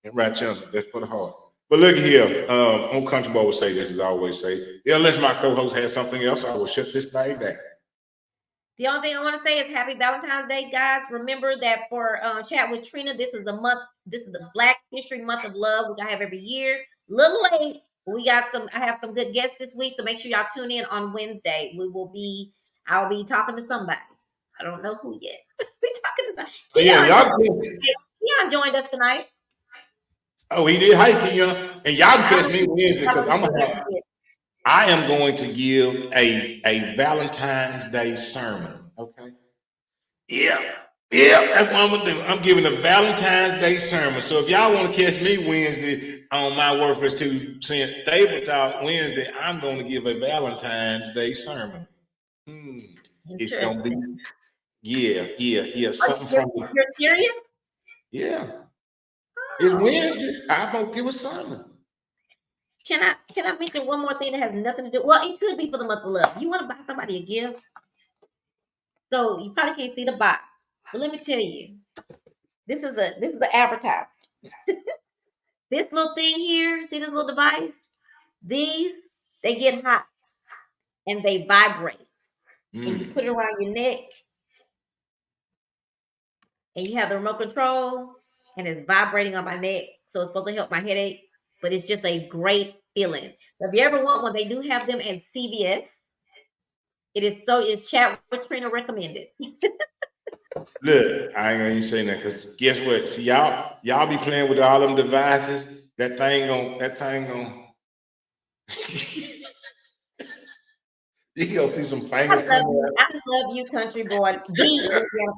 And right chunky. That's for the heart. But look here. On Country Boy will say this as I always say. Yeah, unless my co-host has something else, I will shut this thing down. The only thing I want to say is Happy Valentine's Day, guys. Remember that for Chat with Trina, this is the month. This is the Black History Month of Love, which I have every year. A little late. But I have some good guests this week, so make sure y'all tune in on Wednesday. I'll be talking to somebody. I don't know who yet. We're talking to somebody. Keon joined us tonight. Oh, he did. Hi, Keon. And y'all can catch me Wednesday because I am going to give a Valentine's Day sermon. Okay. Yeah, that's what I'm gonna do. I'm giving a Valentine's Day sermon. So if y'all want to catch me Wednesday on my Workforce 2 Cent Table Talk Wednesday, I'm going to give a Valentine's Day sermon. It's gonna be, yeah. Something from You're serious? Yeah. It's Wednesday. I'm gonna give a sermon. Can I mention one more thing that has nothing to do? Well, it could be for the month of love. You want to buy somebody a gift? So you probably can't see the box. But let me tell you, this is the advertisement. This little thing here, see this little device? These, they get hot and they vibrate. And you put it around your neck and you have the remote control and it's vibrating on my neck. So it's supposed to help my headache, but it's just a great feeling. So if you ever want one, they do have them at CVS. It's Chat with Trina recommended. Look, I ain't gonna even say that because guess what? See, y'all be playing with all them devices. That thing gon' you gonna see some fingers coming out. I love you, country boy. Country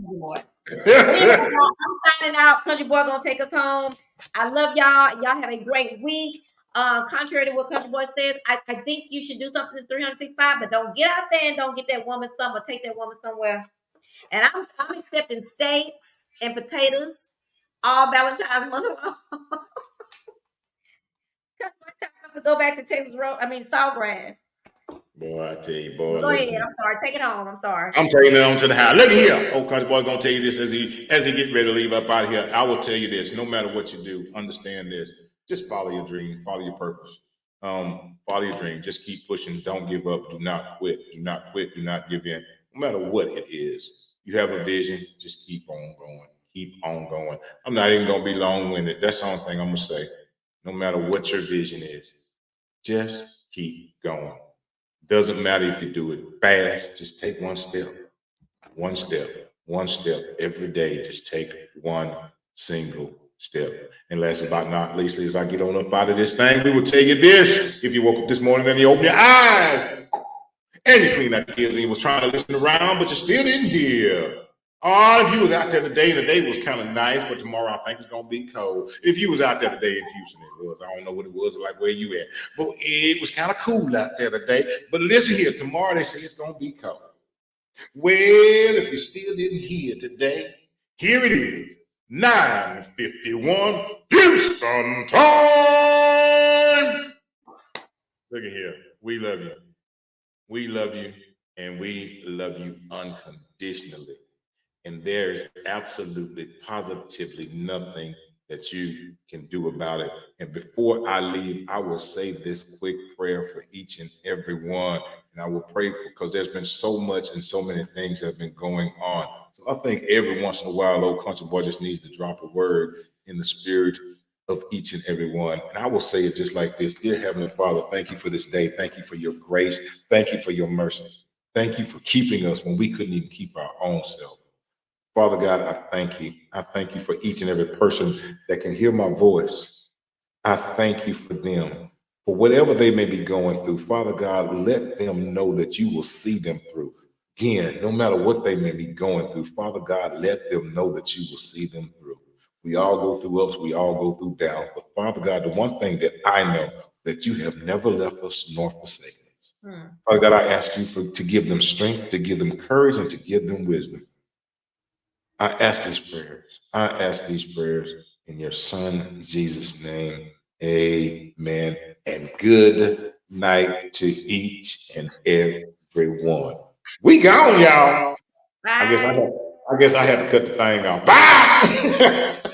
boy. I'm signing out. Country boy gonna take us home. I love y'all. Y'all have a great week. Contrary to what Country Boy says, I think you should do something 365, but don't get out there and don't get that woman somewhere. Take that woman somewhere. And I'm accepting steaks and potatoes all Valentine's month long. Time for us to go back to Texas Road. Sawgrass. Boy, I tell you, boy. Go ahead. I'm sorry. Take it home. I'm sorry. I'm taking it on to the house. Look here. Old Country Boy gonna tell you this as he get ready to leave up out of here. I will tell you this. No matter what you do, understand this. Just follow your dream. Follow your purpose. Follow your dream. Just keep pushing. Don't give up. Do not quit. Do not quit. Do not give in. No matter what it is. You have a vision. Just keep on going. Keep on going. I'm not even gonna be long-winded. That's the only thing I'm gonna say. No matter what your vision is, just keep going. Doesn't matter if you do it fast, just take one step every day. Just take one single step. And last but not least, as I get on up out of this thing, we will tell you this. If you woke up this morning and you open your eyes and you clean out your ears and you was trying to listen around, but you still didn't hear. Or if you was out there today and the day was kind of nice, but tomorrow I think it's going to be cold. If you was out there today in Houston, it was. I don't know what it was like where you at. But it was kind of cool out there today. But listen here, tomorrow they say it's going to be cold. Well, if you still didn't hear today, here it is. 9:51 Houston time. Look at here. We love you. We love you. And we love you unconditionally. And there's absolutely, positively nothing that you can do about it. And before I leave, I will say this quick prayer for each and every one. And I will pray because there's been so much and so many things that have been going on. So I think every once in a while, old Country Boy just needs to drop a word in the spirit of each and every one. And I will say it just like this. Dear Heavenly Father, thank you for this day. Thank you for your grace. Thank you for your mercy. Thank you for keeping us when we couldn't even keep our own self. Father God, I thank you. I thank you for each and every person that can hear my voice. I thank you for them, for whatever they may be going through. Father God, let them know that you will see them through. Again, no matter what they may be going through, Father God, let them know that you will see them through. We all go through ups, we all go through downs. But Father God, the one thing that I know, that you have never left us nor forsaken us. Father God, I ask you to give them strength, to give them courage, and to give them wisdom. I ask these prayers. I ask these prayers in your son Jesus' name. Amen. And good night to each and every one. We gone, y'all. I guess I Bye. have, I guess I have to cut the thing off. Bye.